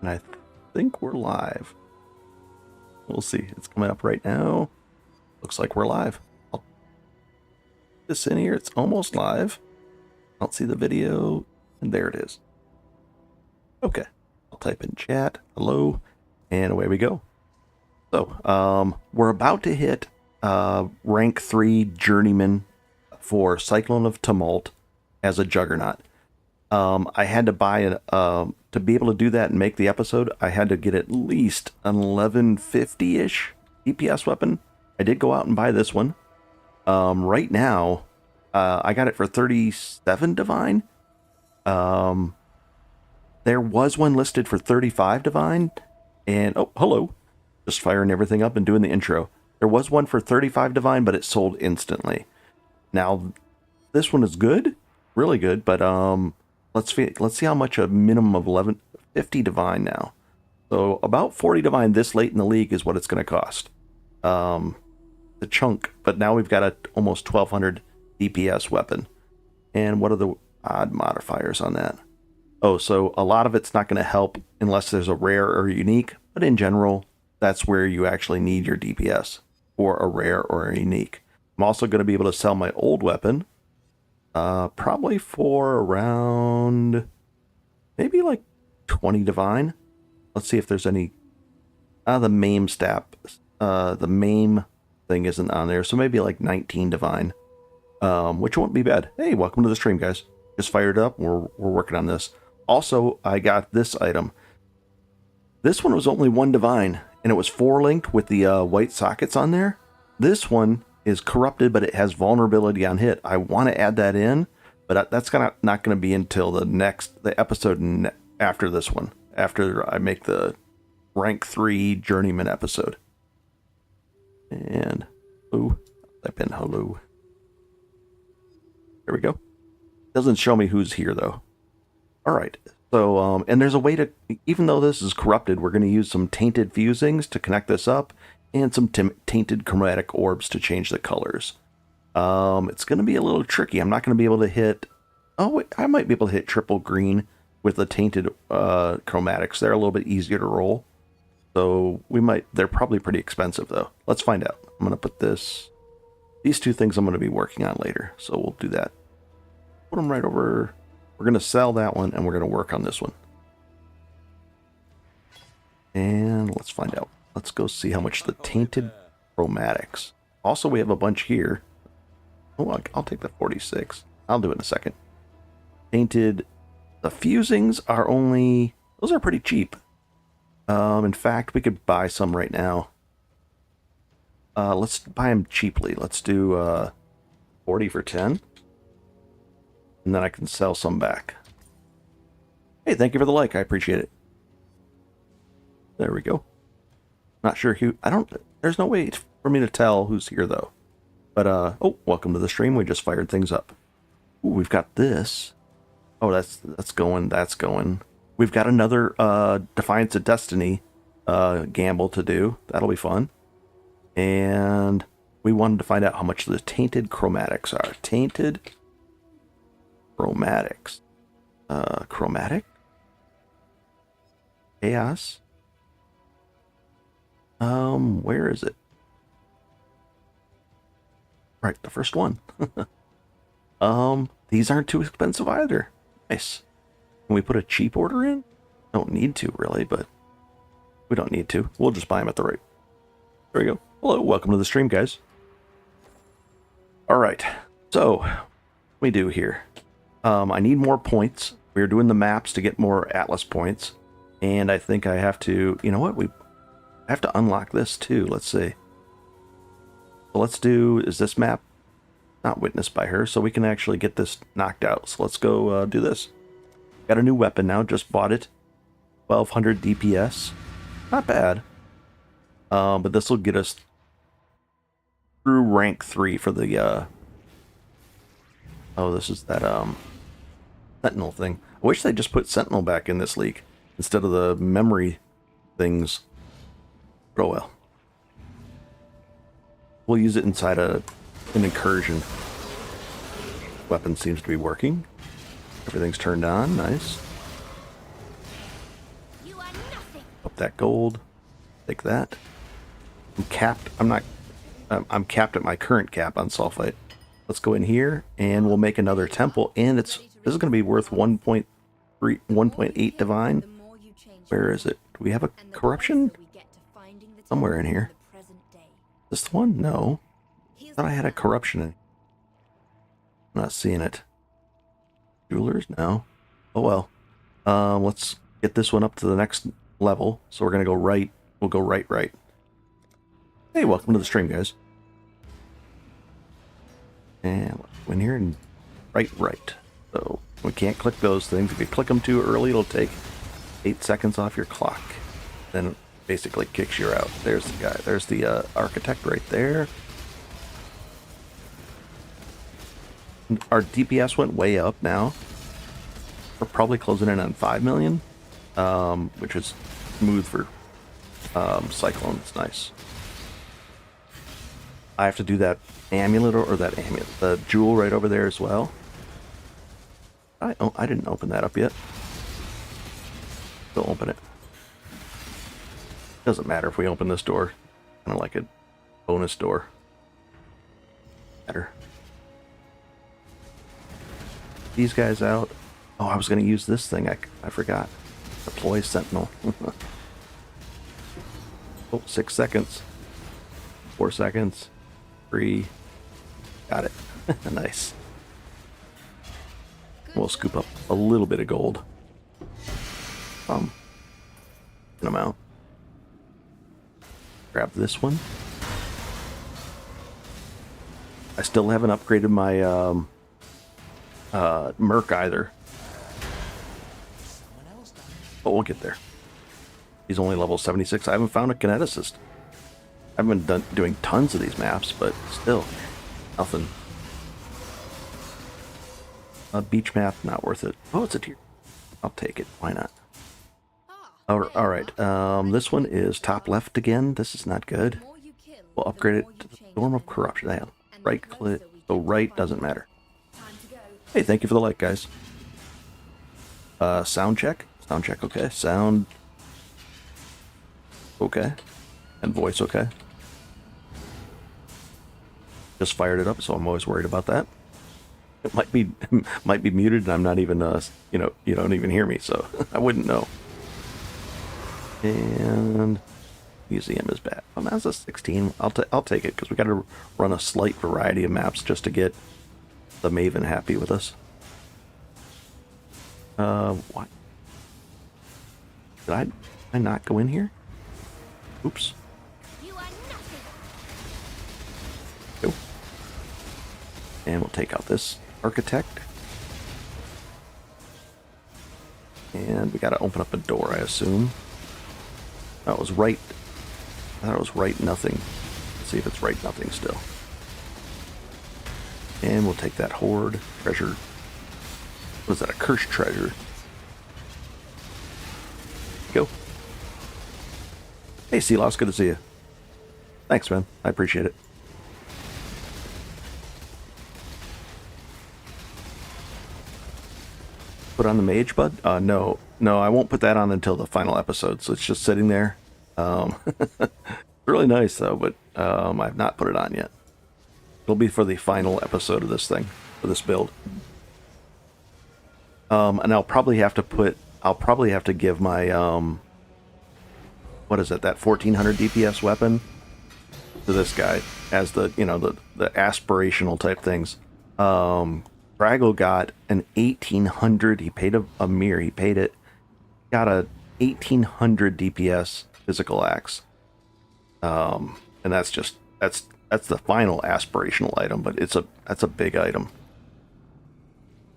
And I think we're live. We'll see. It's coming up right now. Looks like we're live. I'll put this in here. It's almost live. I don't see the video. And there it is. Okay. I'll type in chat. Hello. And away we go. So, we're about to hit rank 3 Journeyman for Cyclone of Tumult as a Juggernaut. I had to buy it to be able to do that and make the episode. I had to get at least an 1150-ish DPS weapon. I did go out and buy this one. Right now, I got it for 37 divine. There was one listed for 35 divine, and oh, hello, just firing everything up and doing the intro. There was one for 35 divine, but it sold instantly. Now, this one is good, really good, but let's see how much a minimum of 1150 divine now. So about 40 divine this late in the league is what it's going to cost. The chunk, but now we've got a almost 1200 DPS weapon. And what are the odd modifiers on that? Oh, so a lot of it's not going to help unless there's a rare or unique, but in general, that's where you actually need your DPS, for a rare or a unique. I'm also going to be able to sell my old weapon, probably for around maybe like 20 divine. Let's see if there's any. The MAME stat, the MAME thing isn't on there, so maybe like 19 divine, which won't be bad. Hey, welcome to the stream, guys. Just fired up. We're working on this. Also, I got this item. This one was only 1 divine, and it was 4 linked with the white sockets on there. This one is corrupted, but it has vulnerability on hit. I want to add that in, but that's not going to be until the episode after this one, after I make the rank 3 Journeyman episode. And type in hello. There we go. Doesn't show me who's here though. All right. So, and there's a way to, even though this is corrupted, we're going to use some tainted fusings to connect this up, and some tainted chromatic orbs to change the colors. It's going to be a little tricky. I'm not going to be able to hit. Oh, wait, I might be able to hit triple green with the tainted chromatics. They're a little bit easier to roll. So we might. They're probably pretty expensive though. Let's find out. I'm going to put these 2 things I'm going to be working on later. So we'll do that. Put them right over. We're going to sell that one, and we're going to work on this one. And let's find out. Let's go see how much the tainted chromatics. Also, we have a bunch here. Oh, I'll take the 46. I'll do it in a second. Tainted. The fusings are only. Those are pretty cheap. In fact, we could buy some right now. Let's buy them cheaply. Let's do 40 for 10. And then I can sell some back. Hey, thank you for the like. I appreciate it. There we go. Not sure who. There's no way for me to tell who's here though. But oh, welcome to the stream. We just fired things up. Ooh, we've got this. Oh, that's going. That's going. We've got another Defiance of Destiny gamble to do. That'll be fun. And we wanted to find out how much the tainted chromatics are. Tainted chromatics. Chromatic? Chaos? Where is it? Right, the first one. These aren't too expensive either. Nice. Can we put a cheap order in? Don't need to, really, but we don't need to. We'll just buy them at the rate. There we go. Hello, welcome to the stream, guys. All right, so what we do here. I need more points. We're doing the maps to get more Atlas points, and I think I have to. You know what? I have to unlock this too. Let's see. So let's do. Is this map not witnessed by her? So we can actually get this knocked out. So let's go do this. Got a new weapon now. Just bought it. 1200 DPS. Not bad. But this will get us through rank 3 for the. Oh, this is that Sentinel thing. I wish they just put Sentinel back in this league instead of the memory things. Oh well. We'll use it inside an incursion. Weapon seems to be working. Everything's turned on. Nice. You are Up that gold. Take that. I'm capped. I'm not. I'm capped at my current cap on sulfite. Let's go in here and we'll make another temple. And this is going to be worth 1.3, 1.8 divine. Where is it? Do we have a corruption? Somewhere in here. This the one? No. I thought I had a corruption in. I'm not seeing it. Jewelers? No. Oh well. Let's get this one up to the next level. So we're gonna go right. We'll go right. Hey, welcome to the stream, guys. And let's go in here and right. So we can't click those things. If you click them too early, it'll take 8 seconds off your clock. Then it basically kicks you out. There's the guy. There's the architect right there. Our DPS went way up now. We're probably closing in on 5 million, which is smooth for Cyclone. It's nice. I have to do that amulet or that amulet, the jewel right over there as well. I didn't open that up yet. Still open it. Doesn't matter if we open this door. Kind of like a bonus door. Matter. These guys out. Oh, I was going to use this thing. I forgot. Deploy Sentinel. Oh, 6 seconds. 4 seconds. 3. Got it. Nice. We'll scoop up a little bit of gold. An amount. Grab this one. I still haven't upgraded my Merc either. But we'll get there. He's only level 76. I haven't found a kineticist. I haven't been doing tons of these maps, but still, nothing. A beach map, not worth it. Oh, it's a tier. I'll take it. Why not? Alright, this one is top left again. This is not good. We'll upgrade it to the Storm of Corruption. Damn. Right click. So right doesn't matter. Hey, thank you for the like, guys. Sound check. Sound check, okay. Sound. Okay. And voice, okay. Just fired it up, so I'm always worried about that. It might be muted, and I'm not even, you don't even hear me, so I wouldn't know. And museum is bad. Oh, that's a 16. I'll take it because we got to run a slight variety of maps just to get the Maven happy with us. What? Did I not go in here? Oops. Go. And we'll take out this architect. And we got to open up a door, I assume. That was right. I thought it was right nothing. Let's see if it's right nothing still. And we'll take that horde treasure. What is that? A cursed treasure. Go. Hey, Sealoss, good to see you. Thanks, man. I appreciate it. Put on the mage, bud? No, I won't put that on until the final episode, so it's just sitting there. Really nice, though, but I've not put it on yet. It'll be for the final episode of this thing, for this build. And I'll probably have to give my, what is it, that 1400 DPS weapon to this guy as the, the aspirational type things. Brago got an 1800, he paid a mirror, he paid it, got a 1800 DPS physical axe. And that's the final aspirational item, but that's a big item.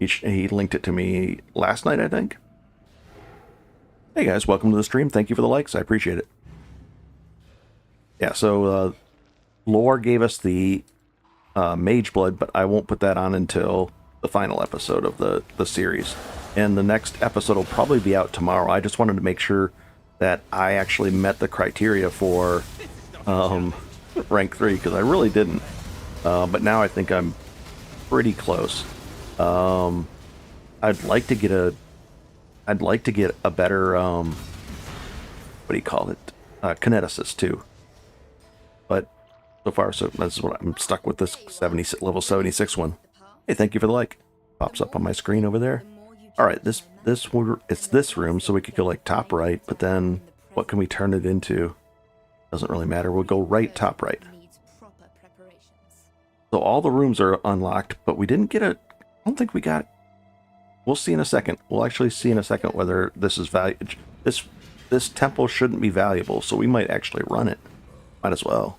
He linked it to me last night, I think. Hey guys, welcome to the stream. Thank you for the likes. I appreciate it. Yeah, so Lore gave us the Mage Blood, but I won't put that on until the final episode of the series. And the next episode will probably be out tomorrow. I just wanted to make sure that I actually met the criteria for rank 3, because I really didn't. But now I think I'm pretty close. I'd like to get a better what do you call it? Kineticist too. But so far, so that's what I'm stuck with, this level 76 one. Hey, thank you for the like. Pops up on my screen over there. All right, it's this room, so we could go like top right, but then what can we turn it into? Doesn't really matter. We'll go right, top right. So all the rooms are unlocked, but we didn't get I don't think we got. We'll see in a second. We'll actually see in a second whether this is this temple shouldn't be valuable, so we might actually run it. Might as well.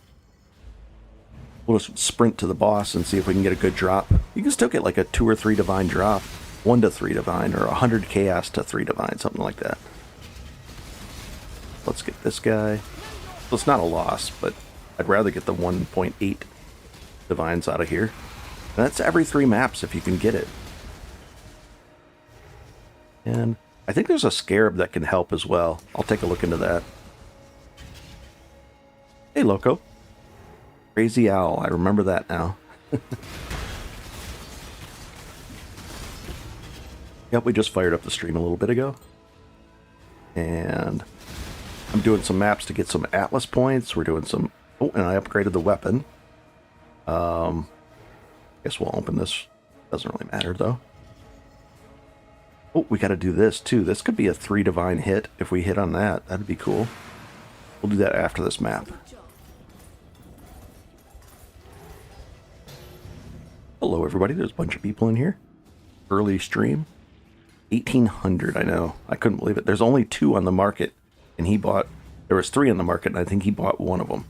We'll just sprint to the boss and see if we can get a good drop. You can still get like a 2 or 3 divine drop. 1 to 3 divine, or 100 chaos to 3 divine, something like that. Let's get this guy. So it's not a loss, but I'd rather get the 1.8 divines out of here. And that's every 3 maps if you can get it. And I think there's a scarab that can help as well. I'll take a look into that. Hey, Loco. Crazy Owl. I remember that now. Yep, we just fired up the stream a little bit ago. And I'm doing some maps to get some Atlas points. We're doing some... Oh, and I upgraded the weapon. Guess we'll open this. Doesn't really matter, though. Oh, we got to do this, too. This could be a 3 divine hit. If we hit on that, that'd be cool. We'll do that after this map. Hello, everybody. There's a bunch of people in here. Early stream. 1,800, I know. I couldn't believe it. There's only 2 on the market, and he bought... There was 3 on the market, and I think he bought 1 of them.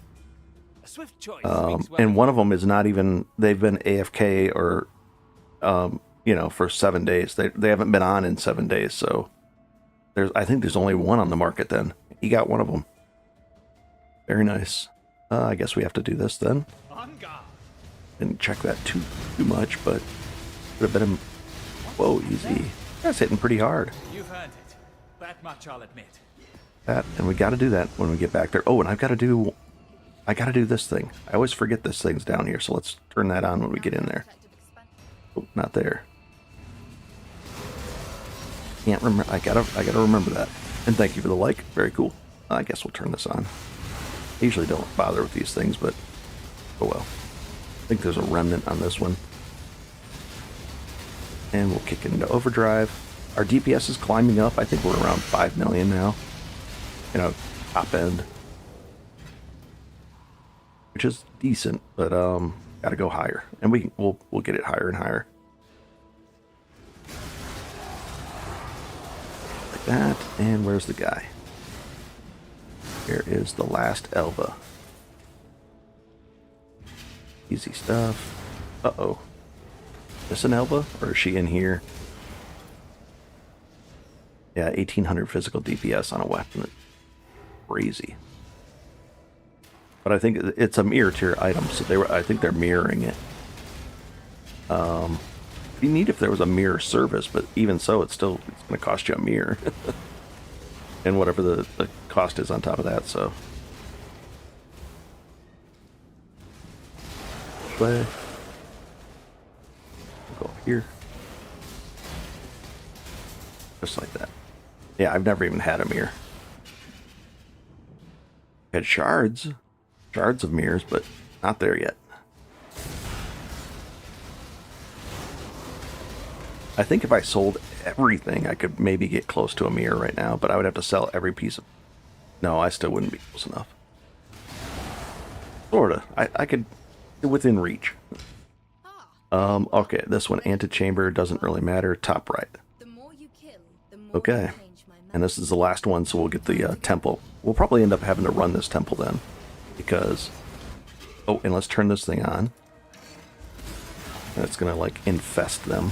A swift choice and one of them is not even... They've been AFK or, you know, for 7 days. They haven't been on in 7 days, so... I think there's only 1 on the market then. He got 1 of them. Very nice. I guess we have to do this then. Didn't check that too much, but would have been... Whoa, easy. That's hitting pretty hard. You've earned it. That much I'll admit. That, and we got to do that when we get back there. Oh, and I got to do this thing. I always forget this thing's down here, so let's turn that on when we get in there. Oh, not there. Can't remember. I gotta remember that. And thank you for the like. Very cool. I guess we'll turn this on. I usually don't bother with these things, but oh well. I think there's a remnant on this one. And we'll kick it into overdrive. Our DPS is climbing up. I think we're around 5 million now. You know, top end. Which is decent, but gotta go higher. And we'll get it higher and higher. Like that. And where's the guy? Here is the last Elva. Easy stuff. Uh-oh. Is this an Elva? Or is she in here? Yeah, 1800 physical DPS on a weapon. Crazy. But I think it's a mirror tier item, so I think they're mirroring it. It'd be neat if there was a mirror service, but even so, it's going to cost you a mirror. And whatever the cost is on top of that, so... Play. Go up here. Just like that. Yeah, I've never even had a mirror. I had shards of mirrors, but not there yet. I think if I sold everything, I could maybe get close to a mirror right now, but I would have to sell every piece of... No, I still wouldn't be close enough. Sorta. I could... Within reach. Okay, this one, antechamber, doesn't really matter. Top right. Okay. And this is the last one, so we'll get the temple. We'll probably end up having to run this temple then. Because... Oh, and let's turn this thing on. And it's gonna, like, infest them.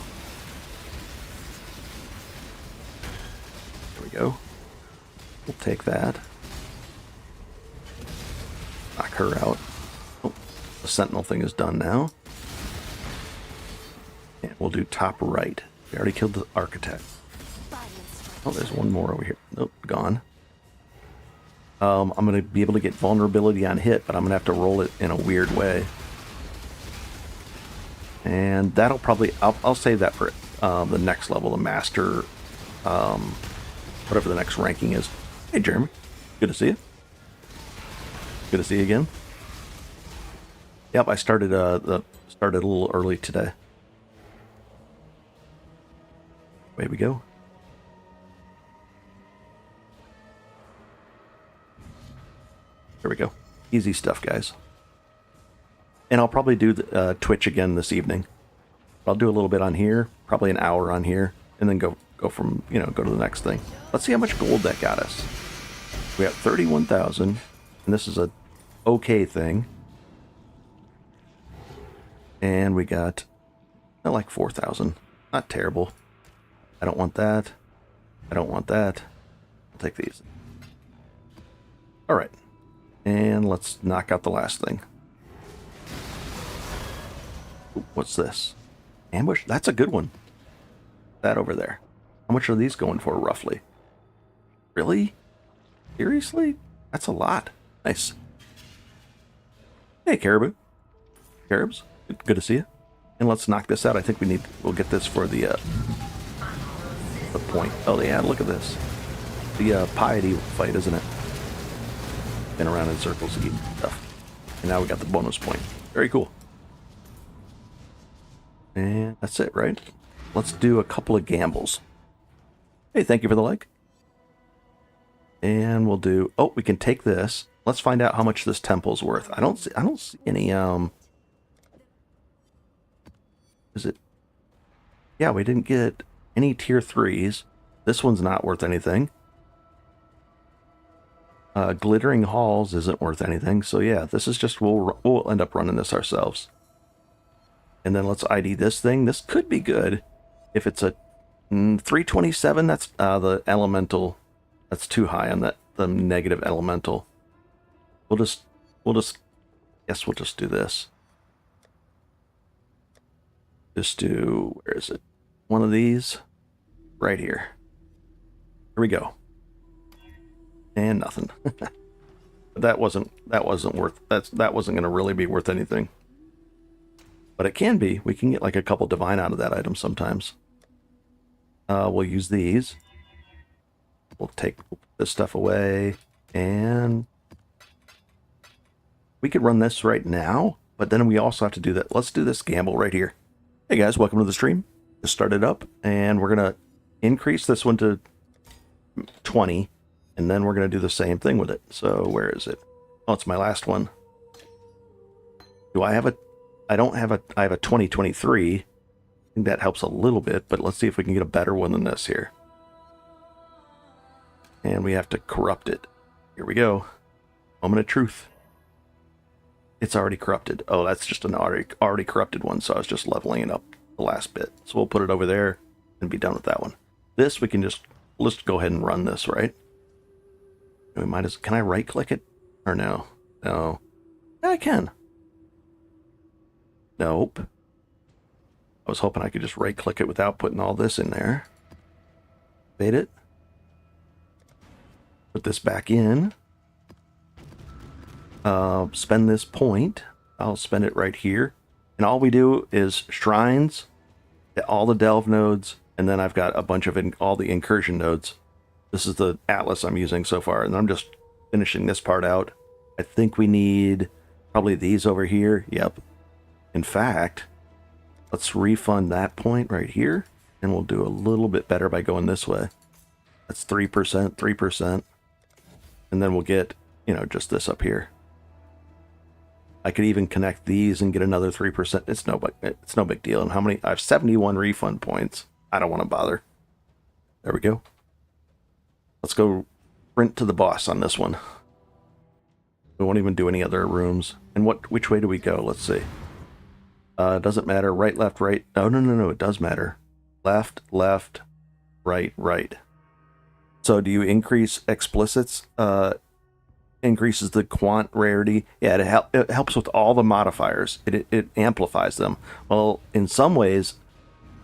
There we go. We'll take that. Knock her out. Oh, the sentinel thing is done now. And we'll do top right. We already killed the architect. Oh, there's one more over here. Nope, gone. I'm going to be able to get vulnerability on hit, but I'm going to have to roll it in a weird way. And that'll probably... I'll save that for the next level, the master... whatever the next ranking is. Hey, Jeremy. Good to see you. Good to see you again. Yep, I started started a little early today. Away we go. There we go. Easy stuff, guys. And I'll probably do the, Twitch again this evening. I'll do a little bit on here, probably an hour on here, and then go from, you know, go to the next thing. Let's see how much gold that got us. We got 31,000, and this is a okay thing. And we got like 4,000. Not terrible. I don't want that. I don't want that. I'll take these. All right. And let's knock out the last thing. Ooh, what's this? Ambush? That's a good one. That over there. How much are these going for, roughly? Really? Seriously? That's a lot. Nice. Hey, Caribou. Caribs, good to see you. And let's knock this out. I think we'll get this for the point. Oh, yeah, look at this. The piety fight, isn't it? Been around in circles eating stuff. And now we got the bonus point. Very cool. And that's it, right? Let's do a couple of gambles. Hey, thank you for the like. And we'll do... Oh, we can take this. Let's find out how much this temple's worth. I don't see any... Is it... Yeah, we didn't get any tier 3s. This one's not worth anything. Glittering Halls isn't worth anything. So yeah, this is just... We'll end up running this ourselves. And then let's ID this thing. This could be good. If it's a 327, that's the elemental. That's too high on the negative elemental. We'll just guess we'll just do this. Just do, where is it? One of these right here. Here we go. And nothing. that wasn't worth, that wasn't going to really be worth anything. But it can be. We can get like a couple divine out of that item sometimes. We'll use these. We'll take this stuff away. And we could run this right now. But then we also have to do that. Let's do this gamble right here. Hey guys, welcome to the stream. Just started up. And we're going to increase this one to 20. And then we're going to do the same thing with it. So where is it? Oh, it's my last one. Do I have a... I have a 2023. I think that helps a little bit, but let's see if we can get a better one than this here. And we have to corrupt it. Here we go. Moment of truth. It's already corrupted. Oh, that's just an already corrupted one, so I was just leveling it up the last bit. So we'll put it over there and be done with that one. This, we can just, let's go ahead and run this, right? We might as, can I right click it? Or no? No. Yeah, I can. Nope. I was hoping I could just right click it without putting all this in there. Bait it. Put this back in. Spend this point. I'll spend it right here. And all we do is shrines, all the delve nodes, and then I've got a bunch of all the incursion nodes. This is the atlas I'm using so far, and I'm just finishing this part out. I think we need probably these over here. Yep. In fact, let's refund that point right here, and we'll do a little bit better by going this way. That's 3%, 3%. And then we'll get, you know, just this up here. I could even connect these and get another 3%. It's no big deal. And how many? I have 71 refund points. I don't want to bother. There we go. Let's go sprint to the boss on this one. We won't even do any other rooms. And which way do we go? Let's see. Doesn't matter. Right, left, right. Oh, no. It does matter. Left, left, right, right. So do you increase explicits? Increases the quant rarity. Yeah, it helps with all the modifiers. It amplifies them. Well, in some ways,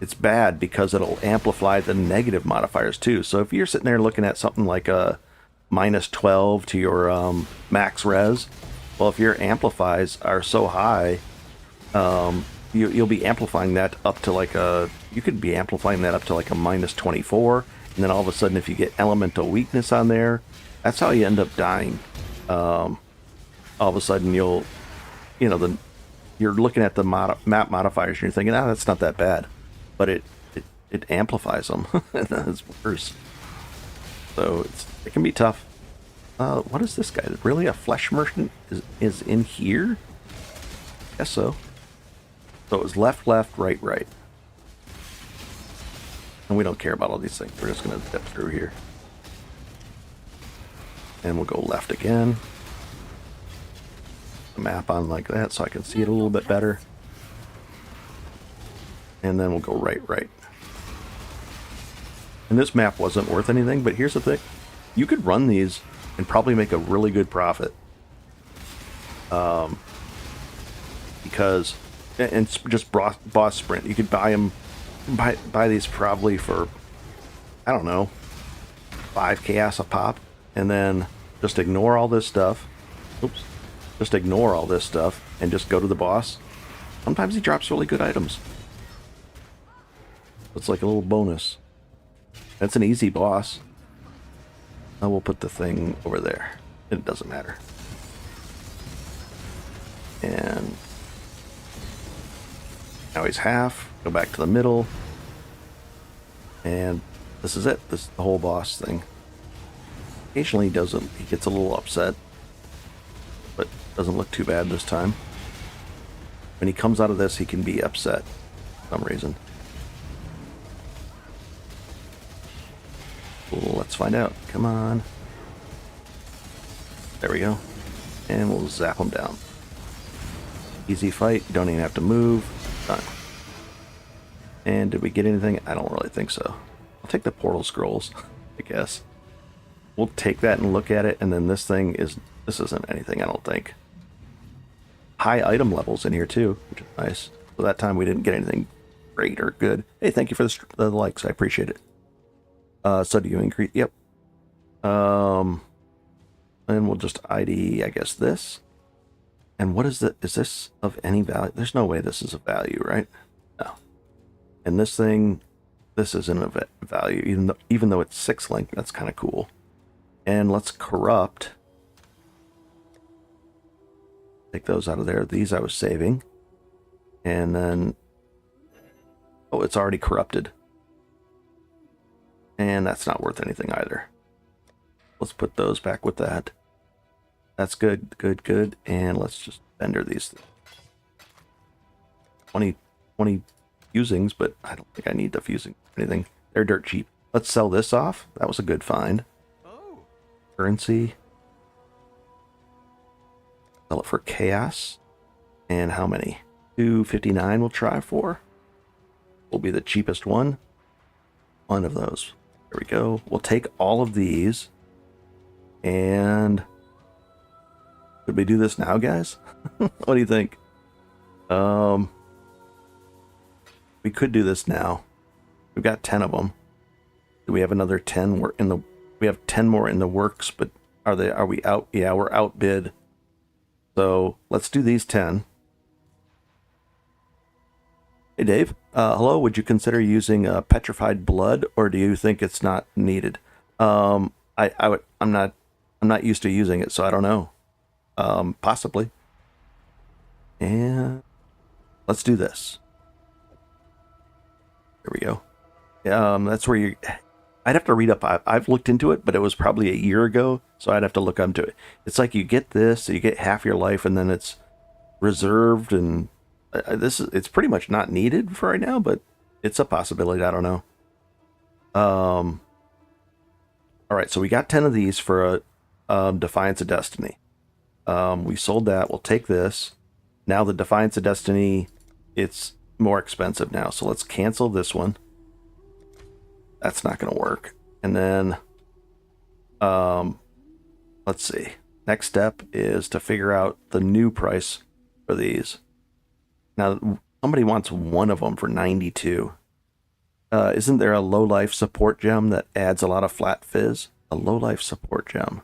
it's bad because it'll amplify the negative modifiers too. So if you're sitting there looking at something like a -12 to your max res, well, if your amplifies are so high, you'll be amplifying that up to like you could be amplifying that up to like a -24, and then all of a sudden if you get elemental weakness on there, That's how you end up dying. All of a sudden you'll, you're looking at the map modifiers and you're thinking, ah, that's not that bad. But it amplifies them. And then it's worse. So it can be tough. What is this guy? Really, a flesh merchant is in here? Guess so. So it was left, right, right. And we don't care about all these things. We're just going to step through here. And we'll go left again. The map on like that so I can see it a little bit better. And then we'll go right, right. And this map wasn't worth anything, but here's the thing. You could run these and probably make a really good profit. Because, and just boss sprint. You could buy them, buy these probably for, I don't know, 5 chaos a pop. And then just ignore all this stuff. Oops. Just ignore all this stuff and just go to the boss. Sometimes he drops really good items. It's like a little bonus. That's an easy boss. Now we'll put the thing over there. It doesn't matter. And now he's half. Go back to the middle. And this is it. This is the whole boss thing. Occasionally he gets a little upset. But doesn't look too bad this time. When he comes out of this, he can be upset for some reason. Well, let's find out. Come on. There we go. And we'll zap him down. Easy fight. You don't even have to move. Done. And did we get anything? I don't really think so. I'll take the portal scrolls, I guess. We'll take that and look at it, and then this isn't anything, I don't think. High item levels in here too, which is nice. So that time we didn't get anything great or good. Hey, thank you for the likes. I appreciate it. So do you increase? Yep. And we'll just ID, I guess, this. And what is that? Is this of any value? There's no way this is a value, right? No. And this thing, this isn't a value, even though it's 6 link. That's kind of cool. And let's corrupt. Take those out of there. These I was saving. And then, oh, it's already corrupted. And that's not worth anything either. Let's put those back with that. That's good, good, good. And let's just vendor these things. 20 fusings, but I don't think I need the fusing or anything. They're dirt cheap. Let's sell this off. That was a good find. Currency. Sell it for chaos. And how many? 259 we'll try for. Will be the cheapest one. One of those. There we go. We'll take all of these. And could we do this now, guys? What do you think? We could do this now. We've got 10 of them. Do we have another 10? We have 10 more in the works, but are we out? Yeah, we're outbid. So let's do these 10. Hey Dave, hello. Would you consider using petrified blood, or do you think it's not needed? I'm not used to using it, so I don't know. Possibly. And let's do this. There we go. That's where I'd have to read up. I've looked into it, but it was probably a year ago, so I'd have to look into it. It's like you get this, so you get half your life, and then it's reserved, and it's pretty much not needed for right now, but it's a possibility. I don't know. All right, so we got 10 of these for a Defiance of Destiny. We sold that. We'll take this. Now the Defiance of Destiny, it's more expensive now, so let's cancel this one. That's not going to work. And then, let's see. Next step is to figure out the new price for these. Now, somebody wants one of them for 92. Isn't there a low-life support gem that adds a lot of flat fizz? A low-life support gem.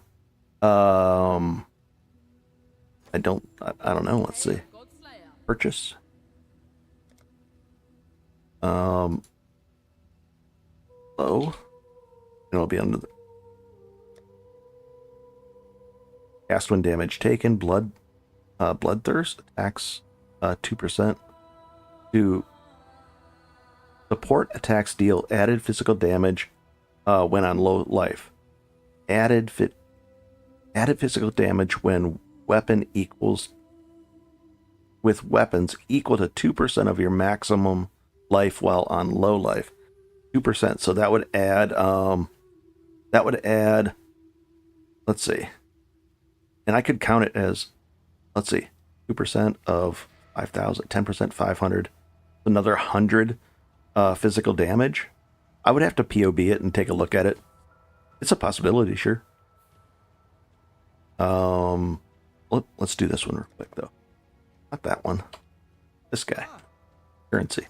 I don't know. Let's see. Purchase. Low. It'll be under the... Cast when damage taken. Bloodthirst attacks 2%. To support attacks deal added physical damage when on low life. Added physical damage when weapons equal to 2% of your maximum life while on low life. 2%. So that would add let's see. And I could count it as, let's see, 2% of 5,000, 10%, 500, another 100 physical damage. I would have to POB it and take a look at it. It's a possibility, sure. Let's do this one real quick, though. Not that one. This guy. Currency.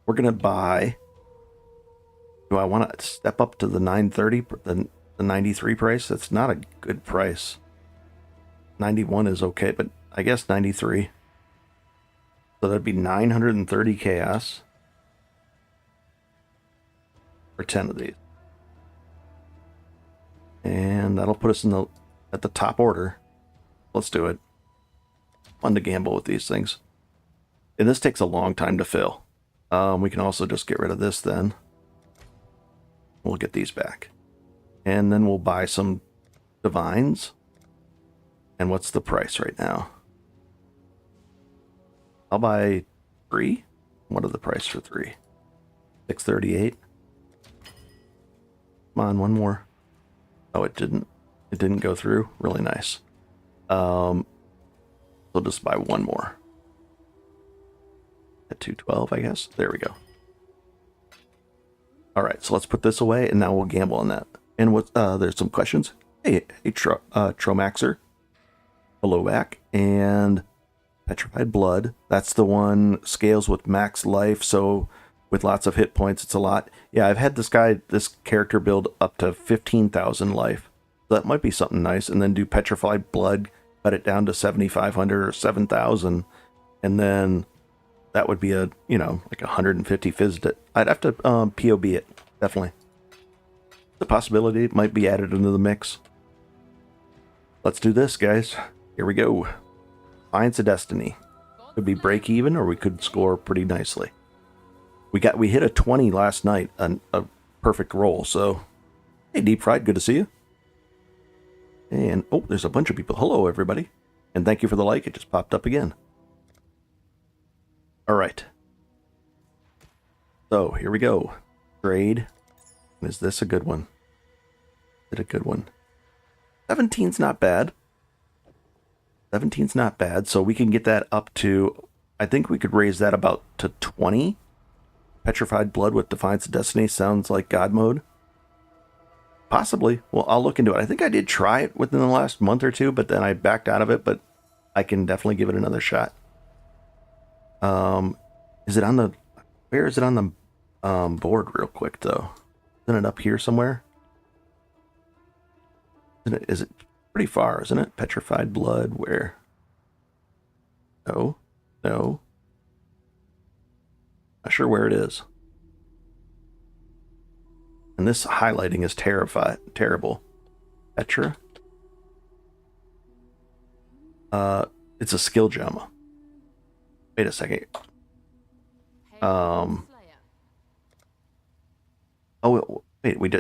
We're going to buy... Do I want to step up to the 930, the 93 price? That's not a good price. 91 is okay, but I guess 93. So that'd be 930 chaos for 10 of these. And that'll put us at the top order. Let's do it. Fun to gamble with these things. And this takes a long time to fill. We can also just get rid of this then. We'll get these back. And then we'll buy some divines. And what's the price right now? I'll buy 3. What are the price for 3? 638. Come on, one more. Oh, it didn't. It didn't go through. Really nice. We'll just buy one more. At 212, I guess. There we go. All right, so let's put this away, and now we'll gamble on that. And what? There's some questions. Hey, Tromaxer. Hello back. And Petrified Blood. That's the one, scales with max life, so with lots of hit points, it's a lot. Yeah, I've had this character build up to 15,000 life. So that might be something nice. And then do Petrified Blood, cut it down to 7,500 or 7,000. And then that would be like 150 phys. I'd have to POB it, definitely. The possibility it might be added into the mix. Let's do this, guys. Here we go. Defiance of Destiny. Could be break even, or we could score pretty nicely. We hit a 20 last night, a perfect roll. So, hey, Deep Fried, good to see you. And oh, there's a bunch of people. Hello, everybody, and thank you for the like. It just popped up again. All right. So here we go. Trade. Is this a good one? Is it a good one? 17's not bad. 17's not bad. So we can get that up to, I think we could raise that about to 20. Petrified Blood with Defiance of Destiny sounds like God mode. Possibly. Well, I'll look into it. I think I did try it within the last month or two, but then I backed out of it, but I can definitely give it another shot. Is it on the, where is it on the board real quick though? Isn't it up here somewhere? Is it pretty far, isn't it? Petrified Blood, where? No. Not sure where it is. And this highlighting is terrible. Petra? It's a skill gem. Wait a second. Oh wait,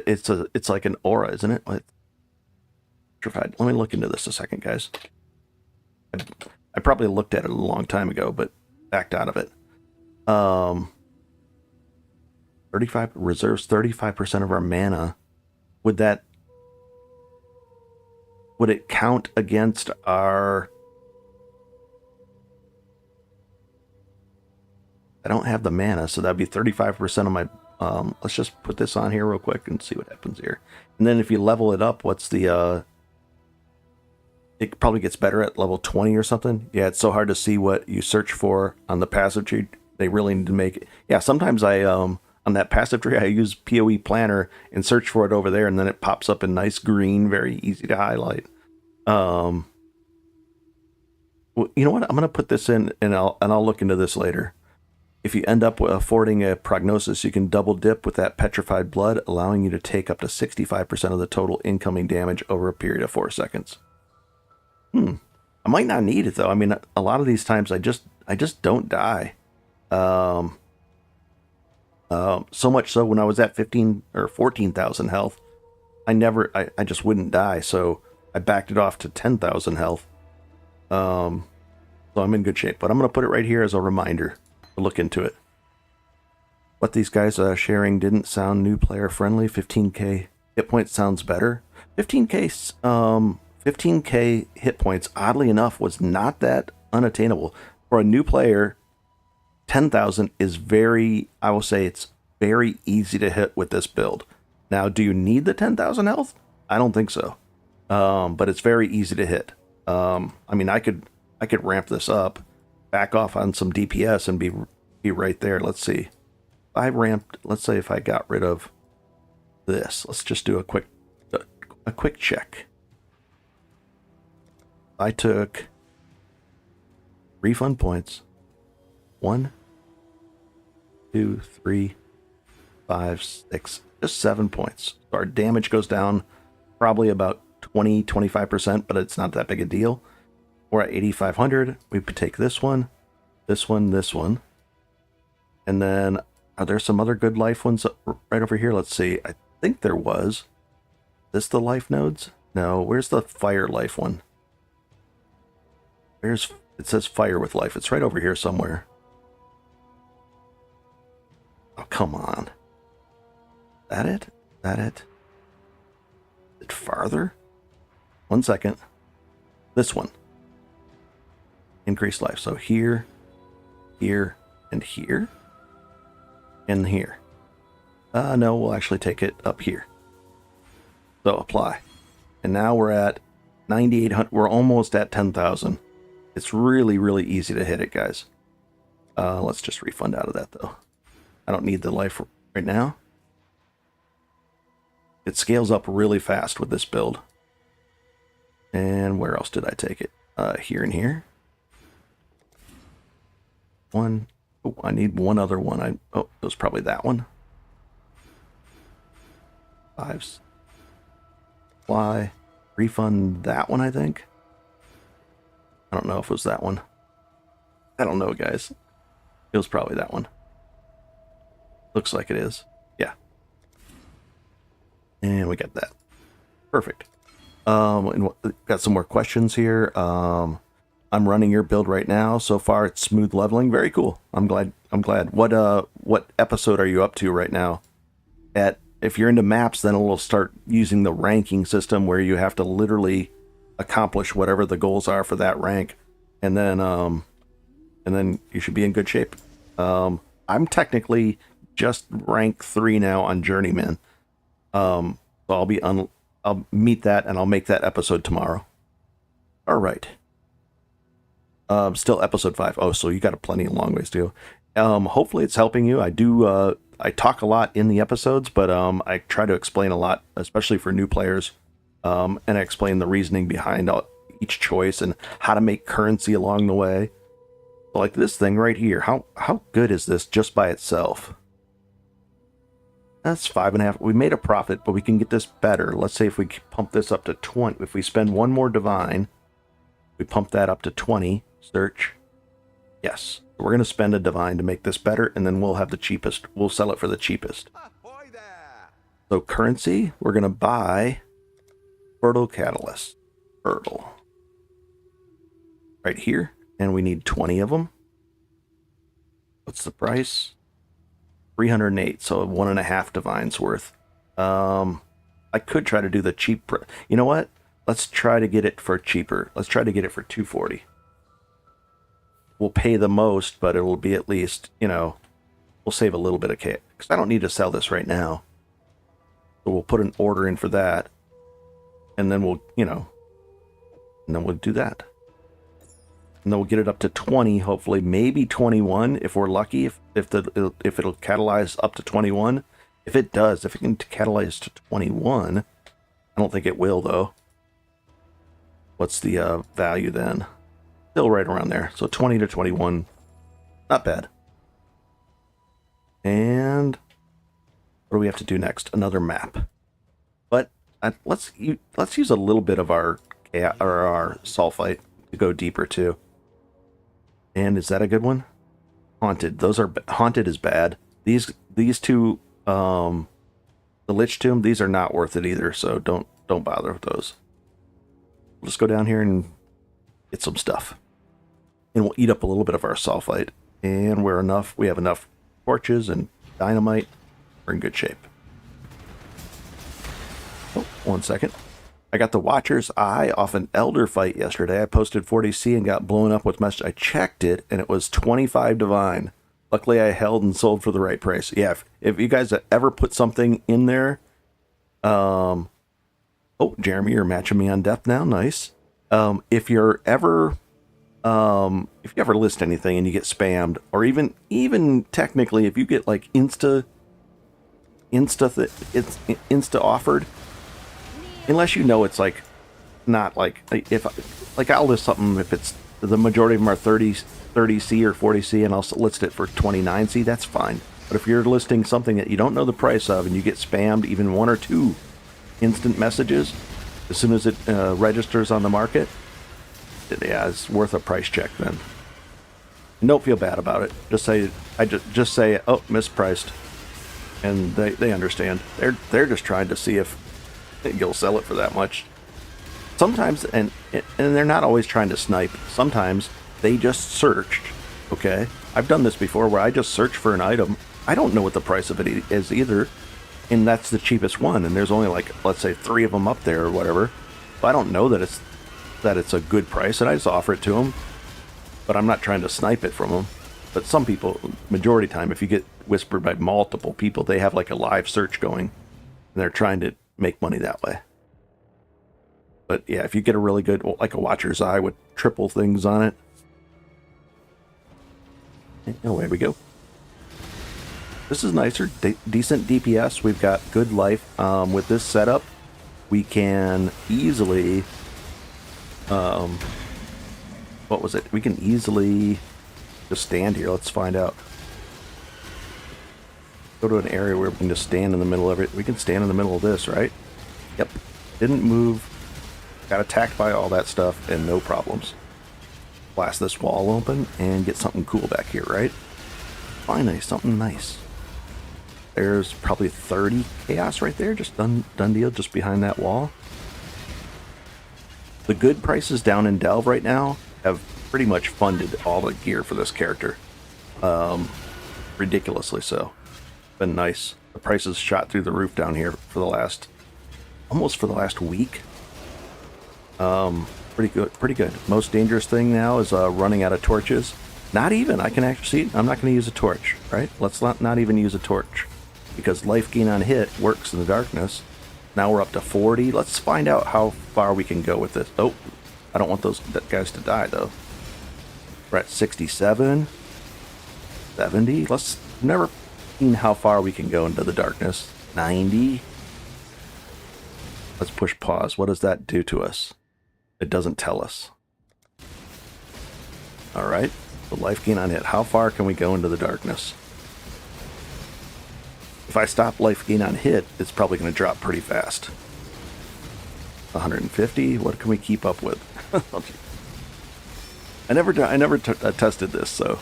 it's like an aura, isn't it? Petrified. Let me look into this a second, guys. I probably looked at it a long time ago, but backed out of it. 35 reserves 35% of our mana. Would it count against our? I don't have the mana, so that'd be 35% of my. Let's just put this on here real quick and see what happens here. And then if you level it up, what's the? It probably gets better at level 20 or something. Yeah, it's so hard to see what you search for on the passive tree. They really need to make it. Yeah, sometimes I on that passive tree I use PoE Planner and search for it over there, and then it pops up in nice green, very easy to highlight. Well, you know what? I'm gonna put this in, and I'll look into this later. If you end up affording a prognosis, you can double dip with that Petrified Blood, allowing you to take up to 65% of the total incoming damage over a period of 4 seconds. I might not need it though. I mean, a lot of these times I just don't die. Um, so much so when I was at 15 or 14,000 health, I just wouldn't die. So I backed it off to 10,000 health. So I'm in good shape, but I'm going to put it right here as a reminder to look into it. What these guys sharing didn't sound new player friendly. 15k hit points sounds better. 15k hit points, oddly enough, was not that unattainable. For a new player, 10,000 is I will say it's very easy to hit with this build. Now, do you need the 10,000 health? I don't think so. But it's very easy to hit. I mean, I could ramp this up, back off on some DPS and be right there. Let's see. Let's say if I got rid of this, let's just do a quick check. I took refund points. 1, 2, 3, 5, 6, just 7 points. So our damage goes down probably about 20-25%, but it's not that big a deal. We're at 8,500. We could take this one, this one, this one. And then, are there some other good life ones right over here? Let's see. I think there was. Is this the life nodes? No, where's the fire life one? It says fire with life. It's right over here somewhere. Oh, come on. That it? That it? Is it farther? 1 second. This one. Increased life. So here, here, and here. And here. No, we'll actually take it up here. So apply. And now we're at 9,800. We're almost at 10,000. It's really, really easy to hit it, guys. Let's just refund out of that, though. I don't need the life right now. It scales up really fast with this build. And where else did I take it? Here and here. One. Oh, I need one other one. Oh, it was probably that one. 5. Fly. Refund that one, I think. I don't know if it was that one. I don't know, guys. It was probably that one. Looks like it is. Yeah. And we got that. Perfect. And got some more questions here. I'm running your build right now. So far, it's smooth leveling. Very cool. I'm glad. What episode are you up to right now? If you're into maps, then it'll start using the ranking system where you have to literally accomplish whatever the goals are for that rank, and then you should be in good shape. I'm technically just rank 3 now on Journeyman. So I'll meet that and I'll make that episode tomorrow. All right. Still episode 5. Oh, so you got a plenty of long ways to go. Hopefully it's helping you. I talk a lot in the episodes, but I try to explain a lot, especially for new players. And I explain the reasoning behind each choice and how to make currency along the way. So like this thing right here, how good is this just by itself? That's 5.5. We made a profit, but we can get this better. Let's say if we pump this up to 20, if we spend one more divine, we pump that up to 20. Search. Yes. We're going to spend a divine to make this better, and then we'll have the cheapest. We'll sell it for the cheapest. So currency, we're going to buy Fertile Catalyst. Fertile. Right here. And we need 20 of them. What's the price? 308, so 1.5 divines worth. I could try to do the cheap. You know what? Let's try to get it for cheaper. Let's try to get it for 240. We'll pay the most, but it will be at least, we'll save a little bit of cash. Because I don't need to sell this right now. So we'll put an order in for that. And then we'll do that. And then we'll get it up to 20, hopefully, maybe 21 if we're lucky, if it'll catalyze up to 21. If it does, if it can catalyze to 21, I don't think it will, though. What's the value then? Still right around there. So 20 to 21, not bad. And what do we have to do next? Another map. But let's use a little bit of our or our sulfite to go deeper too. And is that a good one? Haunted. Those are haunted is bad. These two, the Lich Tomb, these are not worth it either. So don't bother with those. We'll just go down here and get some stuff, and we'll eat up a little bit of our sulfite. And we have enough torches and dynamite. We're in good shape. Oh, 1 second. I got the Watcher's Eye off an Elder fight yesterday. I posted 40C and got blown up with message. I checked it, and it was 25 divine. Luckily, I held and sold for the right price. Yeah, if you guys ever put something in there... oh, Jeremy, you're matching me on depth now. Nice. If you ever list anything and you get spammed, or even technically, if you get like insta offered, unless you know it's like not like if like I'll list something if it's the majority of them are 30C or 40C and I'll list it for 29C, that's fine. But if you're listing something that you don't know the price of and you get spammed even 1 or 2 instant messages as soon as it registers on the market, yeah, it's worth a price check then. And don't feel bad about it. Just say just say, oh, mispriced, and they understand. They're just trying to see if you'll sell it for that much. Sometimes, and they're not always trying to snipe. Sometimes they just searched. Okay, I've done this before where I just search for an item. I don't know what the price of it is either, and that's the cheapest one. And there's only like, let's say 3 of them up there or whatever. So I don't know that it's a good price, and I just offer it to them. But I'm not trying to snipe it from them. But some people, majority time, if you get whispered by multiple people, they have like a live search going, and they're trying to make money that way. But yeah, if you get a really good, like a Watcher's Eye with triple things on it, away we go. This is nicer, decent DPS. We've got good life. With this setup, we can easily, what was it? We can easily just stand here. Let's find out. Go to an area where we can just stand in the middle of it. We can stand in the middle of this, right? Yep. Didn't move. Got attacked by all that stuff and no problems. Blast this wall open and get something cool back here, right? Finally, something nice. There's probably 30 chaos right there. Just done deal just behind that wall. The good prices down in Delve right now have pretty much funded all the gear for this character. Ridiculously so. Been nice. The prices shot through the roof down here for the last week. Pretty good. Most dangerous thing now is running out of torches. Not even. I can actually see. I'm not going to use a torch, right? Let's not even use a torch, because life gain on hit works in the darkness. Now we're up to 40. Let's find out how far we can go with this. Oh, I don't want those guys to die though. We're at 67, 70. Let's never seen how far we can go into the darkness. 90. Let's push pause. What does that do to us? It doesn't tell us. All right. The life gain on hit. How far can we go into the darkness? If I stop life gain on hit, it's probably going to drop pretty fast. 150. What can we keep up with? I never tested this, so,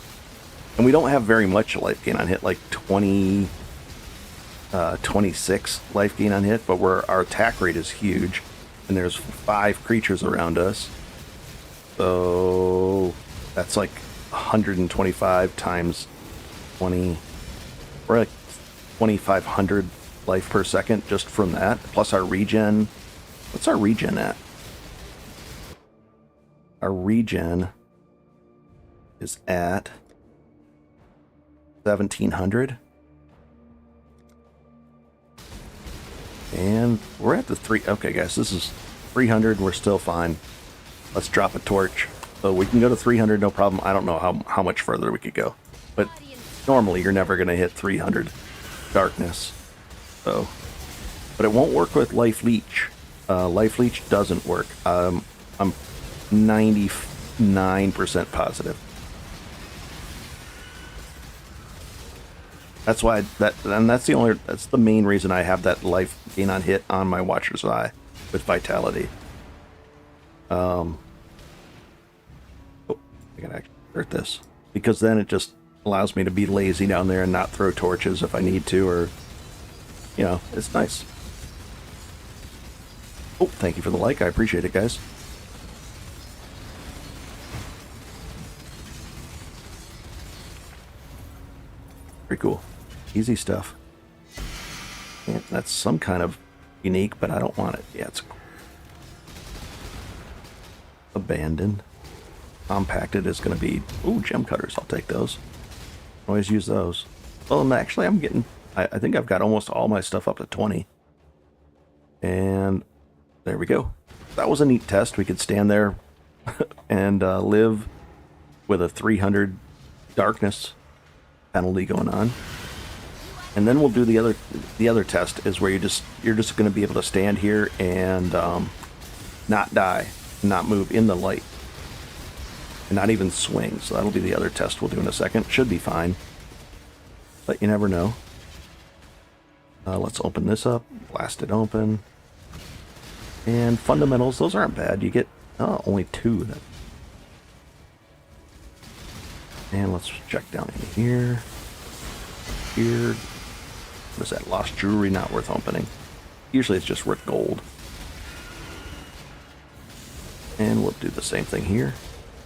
and we don't have very much life gain on hit, like 26 life gain on hit, but our attack rate is huge, and there's 5 creatures around us, so that's like 125 times 20. We're like 2,500 life per second just from that, plus our regen. What's our regen at? Our regen is at 1,700. And we're at the 3. Okay, guys, this is 300. We're still fine. Let's drop a torch. So we can go to 300, no problem. I don't know how much further we could go. But normally you're never going to hit 300 darkness. So, but it won't work with Life Leech. Life Leech doesn't work. I'm 99% positive. That's why that's the main reason I have that life gain on hit on my Watcher's Eye with Vitality. Oh, I gotta actually start this. Because then it just allows me to be lazy down there and not throw torches if I need to, or, you know, it's nice. Oh, thank you for the like. I appreciate it, guys. Pretty cool. Easy stuff. Yeah, that's some kind of unique, but I don't want it. Yeah, it's cool. Abandoned. Compacted is going to be... Ooh, gem cutters. I'll take those. Always use those. Well, actually, I'm getting... I think I've got almost all my stuff up to 20. And there we go. That was a neat test. We could stand there and live with a 300 darkness penalty going on. And then we'll do the other test is where you're just going to be able to stand here and not die, not move in the light, and not even swing. So that'll be the other test we'll do in a second. Should be fine, but you never know. Let's open this up, blast it open. And fundamentals, those aren't bad. You get only 2 then. And let's check down in here. Here. What is that? Lost jewelry, not worth opening. Usually it's just worth gold. And we'll do the same thing here.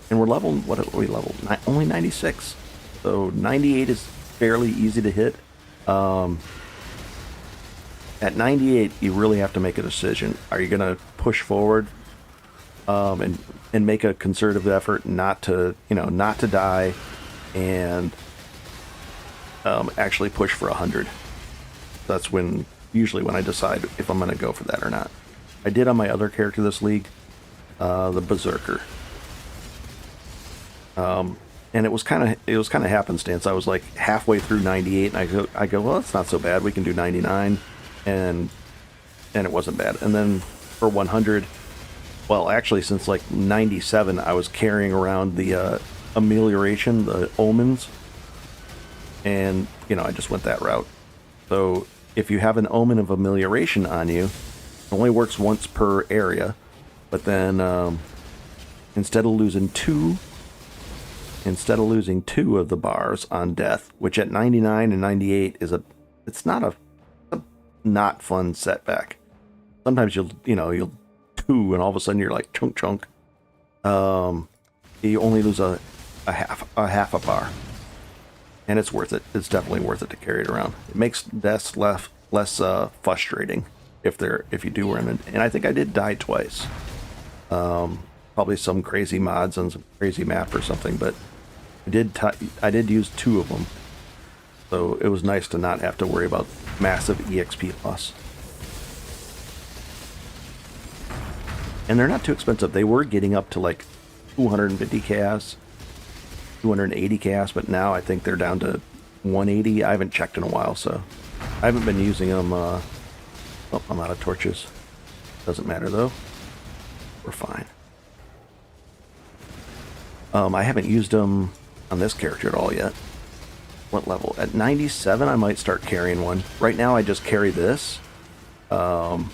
And we're level, what are we leveled? Only 96. So 98 is fairly easy to hit. At 98, you really have to make a decision. Are you going to push forward and make a concerted effort not to, not to die, and actually push for 100? That's usually when I decide if I'm going to go for that or not. I did on my other character this league, the Berserker. And it was kind of happenstance. I was like halfway through 98, and I go, well, that's not so bad. We can do 99, and it wasn't bad. And then for 100, well, actually since like 97, I was carrying around the amelioration, the omens, and I just went that route. So if you have an omen of amelioration on you, it only works once per area, but then instead of losing two of the bars on death, which at 99 and 98 is it's not a not fun setback. Sometimes you'll 2 and all of a sudden you're like chunk. You only lose a half a bar, and it's worth it. It's definitely worth it to carry it around. It makes deaths less frustrating if you do run it. And I think I did die twice. Probably some crazy mods on some crazy map or something, but I did use 2 of them, so it was nice to not have to worry about massive EXP loss. And they're not too expensive. They were getting up to like 250 chaos, 280 chaos, but now I think they're down to 180. I haven't checked in a while, so I haven't been using them. Oh, I'm out of torches. Doesn't matter though. We're fine. I haven't used them on this character at all yet. What level? At 97, I might start carrying one. Right now, I just carry this. I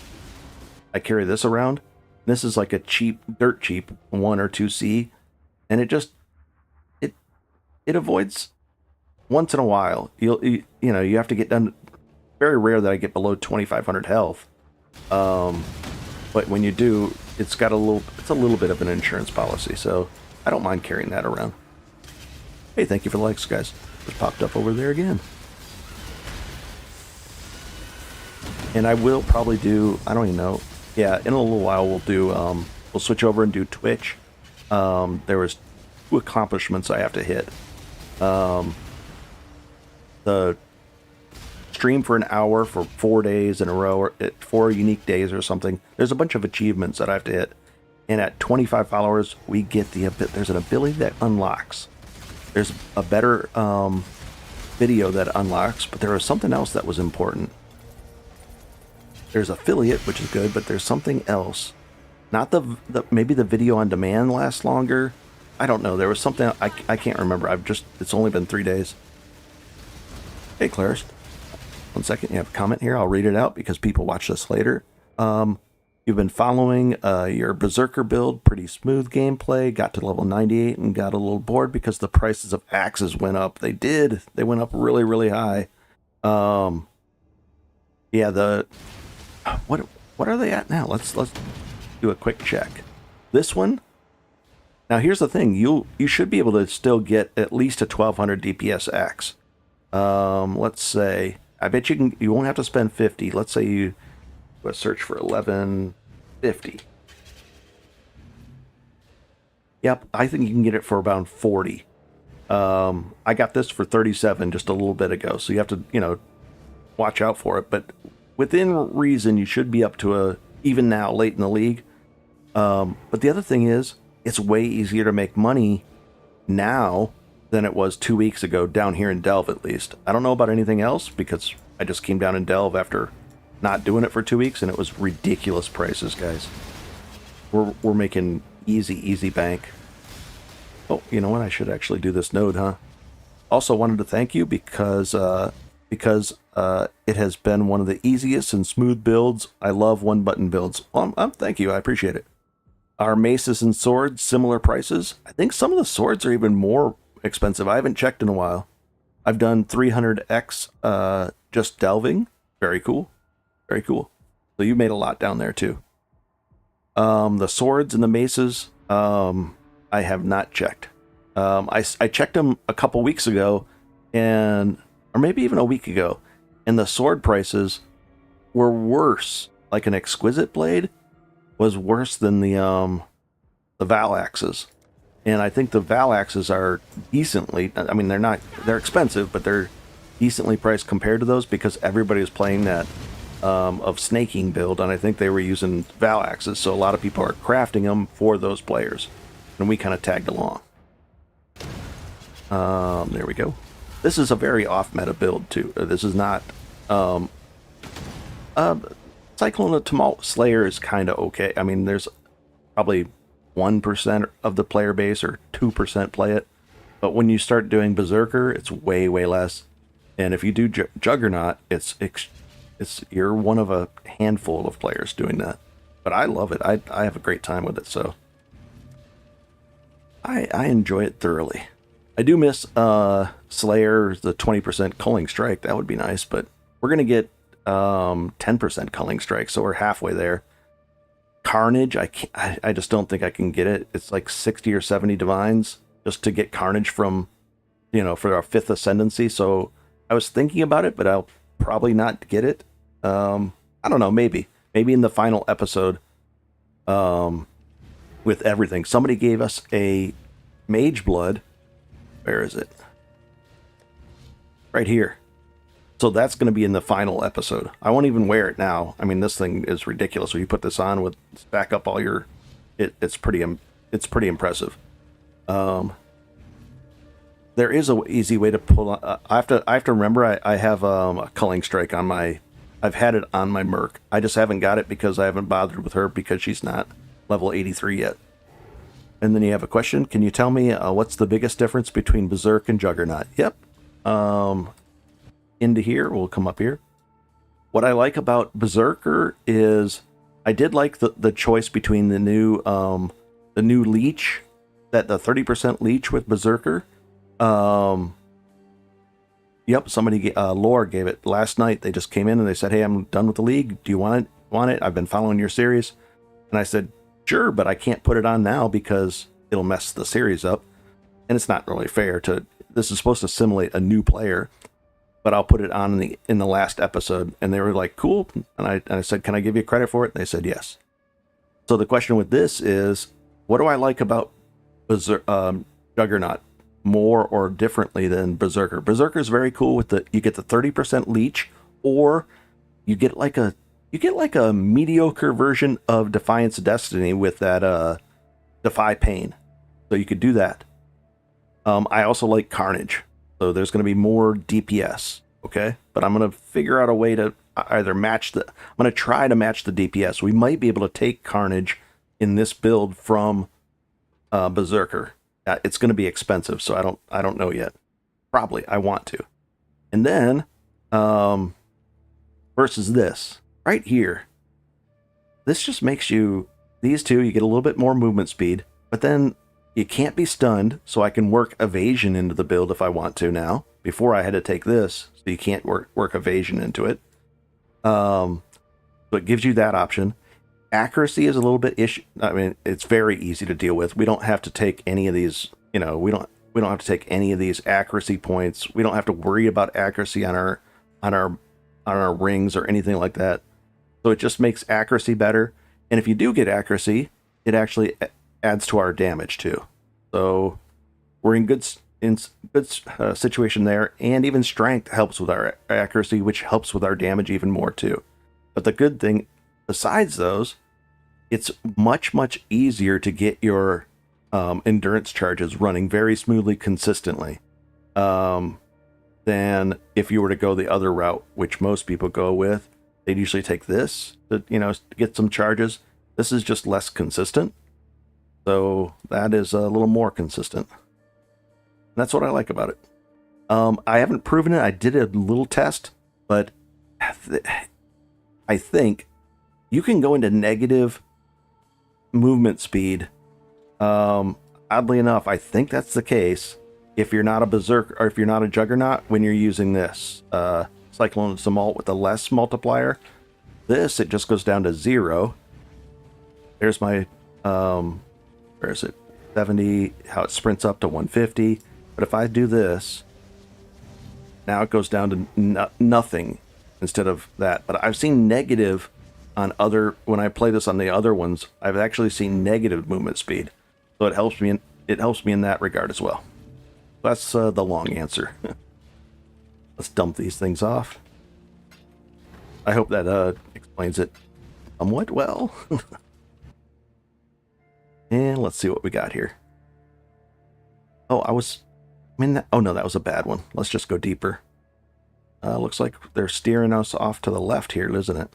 carry this around. This is like a dirt cheap 1 or 2C, and it avoids once in a while. You have to get done. Very rare that I get below 2,500 health. But when you do, it's a little bit of an insurance policy, so I don't mind carrying that around. Hey, thank you for the likes, guys. Just popped up over there again. And I will probably do, I don't even know. Yeah, in a little while we'll switch over and do Twitch. There was 2 accomplishments I have to hit. The stream for an hour for 4 days in a row, or 4 unique days or something. There's a bunch of achievements that I have to hit. And at 25 followers, we get there's an ability that unlocks. There's a better video that unlocks, but there was something else that was important. There's affiliate, which is good, but there's something else. Not maybe the video on demand lasts longer. I don't know. There was something I can't remember. It's only been 3 days. Hey, Claire. 1 second. You have a comment here. I'll read it out because people watch this later. You've been following your Berserker build, pretty smooth gameplay, got to level 98 and got a little bored because the prices of axes went up. They did. They went up really, really high. Yeah, what are they at now? Let's do a quick check. This one. Now here's the thing, you should be able to still get at least a 1200 DPS axe. Let's say, I bet you won't have to spend 50. Let's say you search for 1150. Yep, I think you can get it for about 40. I got this for 37 just a little bit ago, so you have to, watch out for it. But within reason, you should be up to even now, late in the league. But the other thing is, it's way easier to make money now than it was 2 weeks ago, down here in Delve at least. I don't know about anything else, because I just came down in Delve after not doing it for 2 weeks, and it was ridiculous prices, guys. We're making easy bank. Oh, you know what? I should actually do this node, huh? Also wanted to thank you because it has been one of the easiest and smooth builds. I love one-button builds. Thank you. I appreciate it. Our maces and swords, similar prices. I think some of the swords are even more expensive. I haven't checked in a while. I've done 300x just delving. Very cool. Very cool. So you made a lot down there too. The swords and the maces, I have not checked. I checked them a couple weeks ago, or maybe even a week ago, and the sword prices were worse. Like an exquisite blade was worse than the Val axes. And I think the Val axes are decently, I mean, they're expensive, but they're decently priced compared to those because everybody was playing that of snaking build, and I think they were using Val axes, so a lot of people are crafting them for those players. And we kind of tagged along. There we go. This is a very off-meta build, too. This is not... Cyclone of Tumult Slayer is kind of okay. I mean, there's probably 1% of the player base or 2% play it. But when you start doing Berserker, it's way less. And if you do Juggernaut, you're one of a handful of players doing that. But I love it. I have a great time with it, so... I enjoy it thoroughly. I do miss Slayer, the 20% culling strike. That would be nice, but we're going to get 10% culling strike, so we're halfway there. Carnage, I just don't think I can get it. It's like 60 or 70 divines just to get Carnage from, for our 5th ascendancy. So I was thinking about it, but I'll probably not get it. I don't know, maybe in the final episode, with everything. Somebody gave us a Mage Blood. Where is it? Right here. So that's going to be in the final episode. I won't even wear it now. I mean, this thing is ridiculous. When you put this on with stack up all your, it's pretty impressive. There is a easy way to pull. I have to remember. I have a culling strike on my. I've had it on my Merc. I just haven't got it because I haven't bothered with her because she's not level 83 yet. And then you have a question. Can you tell me what's the biggest difference between Berserk and Juggernaut? Yep. Into here. We'll come up here. What I like about Berserker is I did like the choice between the new leech, that the 30% leech with Berserker. Yep, somebody, Lore gave it last night. They just came in and they said, "Hey, I'm done with the league. Do you want it? I've been following your series." And I said, "Sure, but I can't put it on now because it'll mess the series up. And it's not really fair to, this is supposed to simulate a new player, but I'll put it on in the last episode." And they were like, "Cool." And I said, "Can I give you credit for it?" And they said, "Yes." So the question with this is, what do I like about Juggernaut more or differently than Berserker? Berserker is very cool with you get the 30% leech, or you get like a mediocre version of Defiance of Destiny with that Defy Pain. So you could do that. I also like Carnage. So there's going to be more DPS, okay? But I'm going to figure out a way to either match I'm going to try to match the DPS. We might be able to take Carnage in this build from Berserker. It's going to be expensive, so I don't know yet. Probably, I want to. And then, versus this, right here. this just makes you, these two, you get a little bit more movement speed, but then you can't be stunned, so I can work evasion into the build if I want to now. Before I had to take this, so you can't work evasion into it. So it gives you that option. Accuracy is a little bit issue. I mean, it's very easy to deal with. We don't have to take any of these, we don't have to take any of these accuracy points. We don't have to worry about accuracy on our rings or anything like that. So it just makes accuracy better. And if you do get accuracy, it actually adds to our damage too. So we're in good situation there, and even strength helps with our accuracy, which helps with our damage even more too. But the good thing, besides those, it's much easier to get your endurance charges running very smoothly, consistently, than if you were to go the other route, which most people go with. They'd usually take this to get some charges. This is just less consistent, so that is a little more consistent. That's what I like about it. I haven't proven it. I did a little test, but I think you can go into negative movement speed. Oddly enough, I think that's the case if you're not a berserker or if you're not a juggernaut when you're using this Cyclone of Tumult with a less multiplier. This, it just goes down to 0. There's my where is it? 70, how it sprints up to 150. But if I do this, now it goes down to nothing instead of that. But I've seen negative on when I play this on the other ones, I've actually seen negative movement speed. So it helps me in that regard as well. That's the long answer. Let's dump these things off. I hope that explains it somewhat well. And let's see what we got here. Oh, oh no, that was a bad one. Let's just go deeper. Looks like they're steering us off to the left here, isn't it?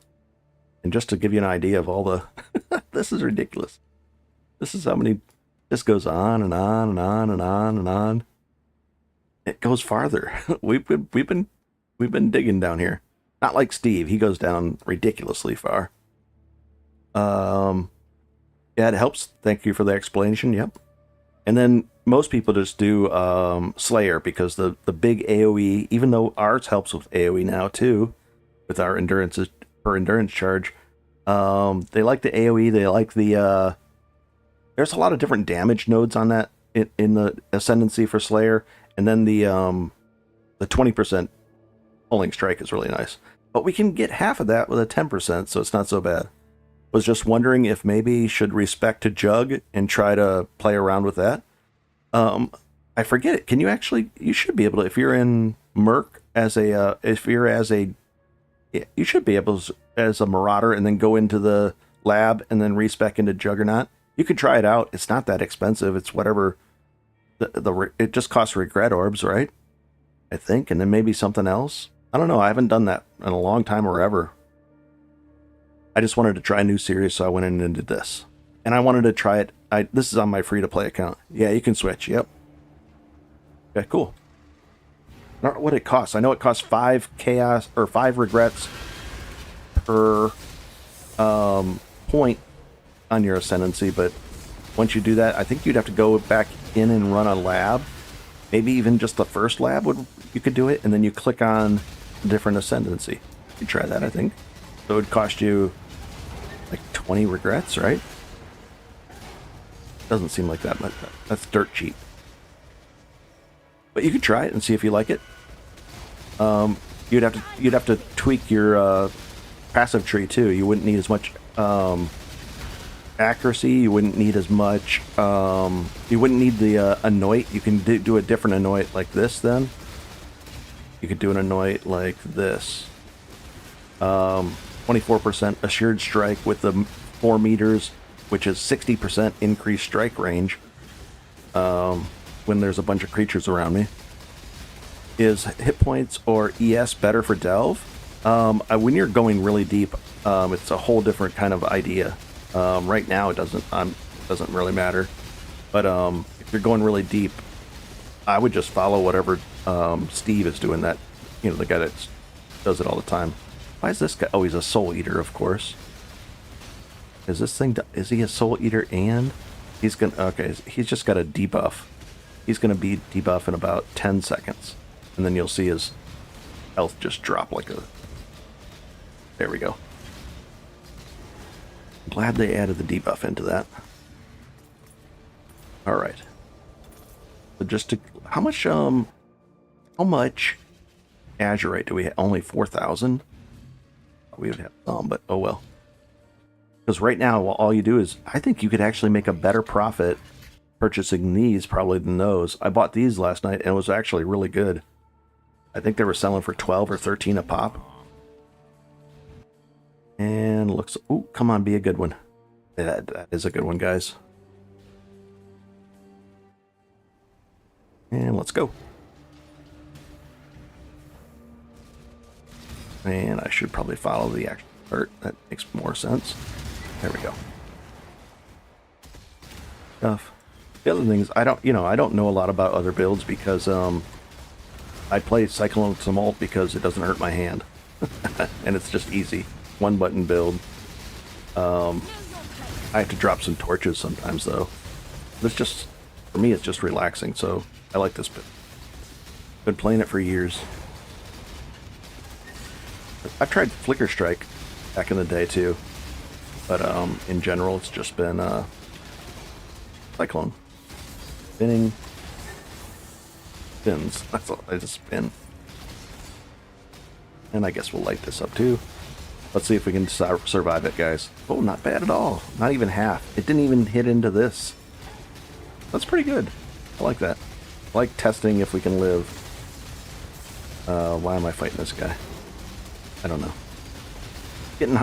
And just to give you an idea of all the... this is ridiculous. This is how many... This goes on and on and on and on and on. It goes farther. We've been digging down here. Not like Steve. He goes down ridiculously far. Yeah, it helps. Thank you for the explanation. Yep. And then most people just do Slayer because the big AoE, even though ours helps with AoE now too, with our endurance charge, they like the AoE. They like the there's a lot of different damage nodes on that in the Ascendancy for Slayer, and then the 20% pulling strike is really nice. But we can get half of that with a 10%, so it's not so bad. Was just wondering if maybe should respect to Jug and try to play around with that. I forget it. Can you actually? You should be able to if you're in Merc as a you should be able to, as a Marauder, and then go into the lab and then respec into Juggernaut. You could try it out. It's not that expensive. It's whatever. It just costs regret orbs, right? I think, and then maybe something else. I don't know. I haven't done that in a long time or ever. I just wanted to try a new series, so I went in and did this. And I wanted to try it. This is on my free-to-play account. Yeah, you can switch. Yep. Okay, cool. I don't know what it costs. I know it costs 5 chaos or 5 regrets per point on your Ascendancy, but once you do that, I think you'd have to go back in and run a lab. Maybe even just the first lab you could do it, and then you click on a different Ascendancy. You try that, I think. So it would cost you like 20 regrets, right? Doesn't seem like that much. That's dirt cheap. But you could try it and see if you like it. You'd have to tweak your passive tree too. You wouldn't need as much accuracy. You wouldn't need as much. You wouldn't need the anoint. You can do a different anoint like this. Then you could do an anoint like this. 24% assured strike with the 4 meters, which is 60% increased strike range. When there's a bunch of creatures around me. Is hit points or ES better for Delve? When you're going really deep, it's a whole different kind of idea. Right now it doesn't really matter. But if you're going really deep, I would just follow whatever Steve is doing. That, the guy that does it all the time. Why is this guy? Oh, he's a Soul Eater, of course. Is this thing, is he a Soul Eater and he's gonna, okay, he's just got a debuff. He's gonna be debuff in about 10 seconds. And then you'll see his health just drop like a, there we go. Glad they added the debuff into that. Alright. So just to, how much Azurite do we have? Only 4,000? We would have some, but oh well. Because right now, well, all you do is, I think you could actually make a better profit purchasing these probably than those. I bought these last night and it was actually really good. I think they were selling for 12 or 13 a pop. And looks, oh, come on, be a good one. That is a good one, guys. And let's go. And I should probably follow the action part. That makes more sense. There we go. Stuff. The other things, I don't know a lot about other builds because I play Cyclone of Tumult because it doesn't hurt my hand. And it's just easy. One button build. I have to drop some torches sometimes though. It's just, for me, it's just relaxing, so I like this build. Been playing it for years. I've tried Flicker Strike back in the day too, but in general it's just been Cyclone. Spinning. Spins. That's all. I just spin. And I guess we'll light this up too. Let's see if we can survive it, guys. Oh, not bad at all. Not even half. It didn't even hit into this. That's pretty good. I like that. I like testing if we can live. Why am I fighting this guy? I don't know. Getting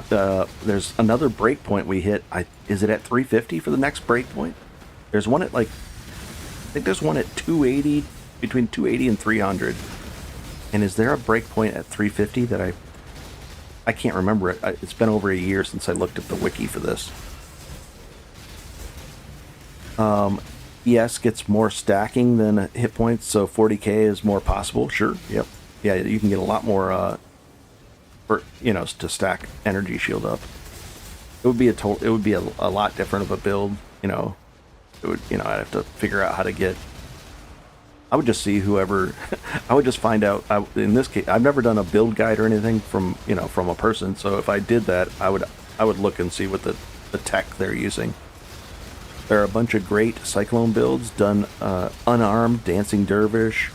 there's another breakpoint we hit. Is it at 350 for the next breakpoint? There's one at like, I think there's one at 280, between 280 and 300. And is there a breakpoint at 350 that I can't remember it. It's been over a year since I looked at the wiki for this. ES gets more stacking than hit points, so 40k is more possible. Sure, yep, yeah, you can get a lot more, to stack energy shield up. It would be a lot different of a build. It would, I'd have to figure out how to get. I would just see whoever. I would just find out. In this case, I've never done a build guide or anything from a person. So if I did that, I would look and see what the tech they're using. There are a bunch of great Cyclone builds done. Unarmed, Dancing Dervish,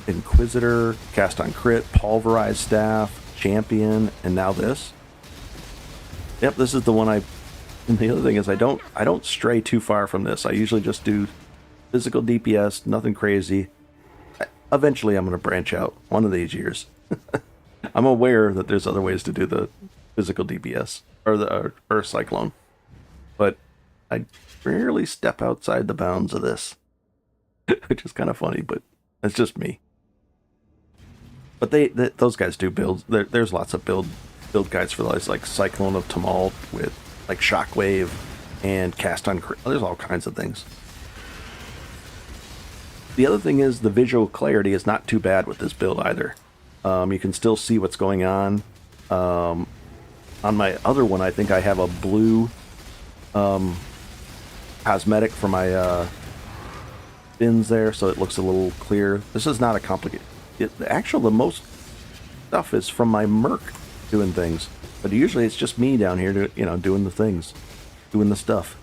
Inquisitor, Cast on Crit, Pulverized Staff, Champion, and now this. Yep, this is the one I. And the other thing is I don't stray too far from this. I usually just do physical DPS, nothing crazy. Eventually I'm going to branch out one of these years. I'm aware that there's other ways to do the physical DPS or the Cyclone. But I rarely step outside the bounds of this. Which is kind of funny, but it's just me. But those guys do builds. There's lots of build guides for those, like Cyclone of Tumult with like Shockwave and Cast on Crit. There's all kinds of things. The other thing is the visual clarity is not too bad with this build either. You can still see what's going on. On my other one, I think I have a blue cosmetic for my fins there, so it looks a little clear. This is not a complicated. The most stuff is from my Merc doing things, but usually it's just me down here, doing the things, doing the stuff.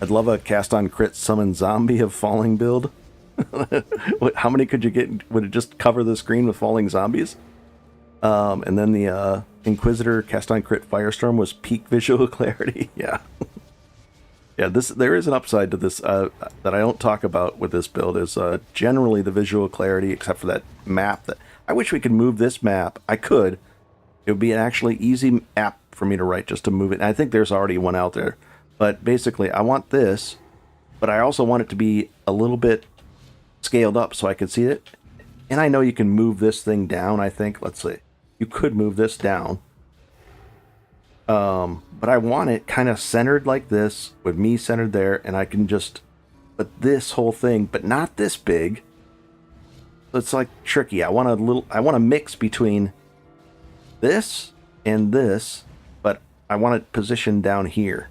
I'd love a Cast on Crit Summon Zombie of Falling build. How many could you get? Would it just cover the screen with falling zombies? And then the Inquisitor Cast on Crit Firestorm was peak visual clarity. Yeah. Yeah, there is an upside to this that I don't talk about with this build, is generally the visual clarity, except for that map. That I wish we could move this map. I could. It would be an actually easy app for me to write just to move it. And I think there's already one out there. But basically, I want this, but I also want it to be a little bit scaled up so I can see it. And I know you can move this thing down, I think. Let's see. You could move this down. But I want it kind of centered like this, with me centered there, and I can just put this whole thing, but not this big. So it's like tricky. I want a mix between this and this, but I want it positioned down here.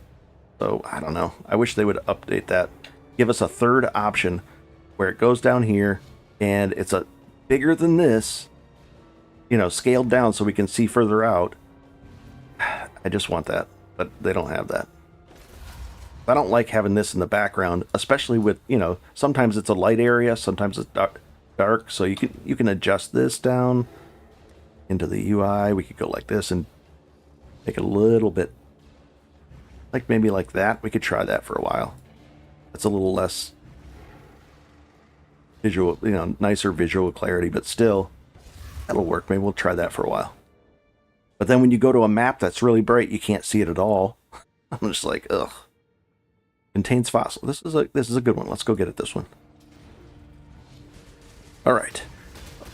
So I don't know. I wish they would update that. Give us a third option where it goes down here and it's a bigger than this, you know, scaled down so we can see further out. I just want that, but they don't have that. I don't like having this in the background, especially with, you know, sometimes it's a light area, sometimes it's dark, so you can adjust this down into the UI. We could go like this and make it a little bit, like maybe like that. We could try that for a while. It's a little less visual, you know, nicer visual clarity, but still, that'll work. Maybe we'll try that for a while. But then when you go to a map that's really bright, you can't see it at all. I'm just like, ugh. Contains fossil. This is a good one. Let's go get it, this one. All right.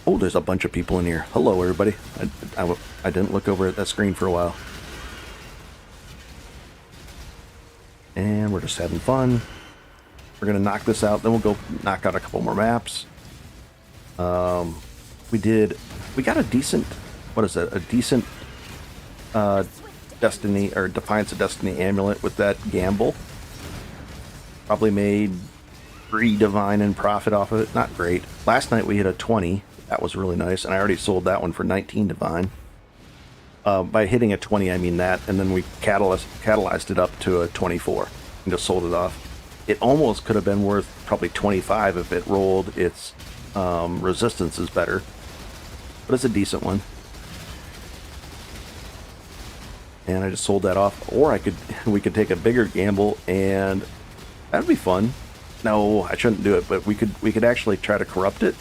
Oh, there's a bunch of people in here. Hello, everybody. I didn't look over at that screen for a while. And we're just having fun. We're going to knock this out. Then we'll go knock out a couple more maps. We got a decent, what is it? A decent Destiny, or Defiance of Destiny amulet with that gamble. Probably made 3 divine in profit off of it. Not great. Last night we hit a 20. That was really nice. And I already sold that one for 19 divine. By hitting a 20, I mean that. And then we catalyzed it up to a 24 and just sold it off. It almost could have been worth probably 25 if it rolled its resistance is better. But it's a decent one. And I just sold that off. Or we could take a bigger gamble, and that'd be fun. No, I shouldn't do it, but we could actually try to corrupt it.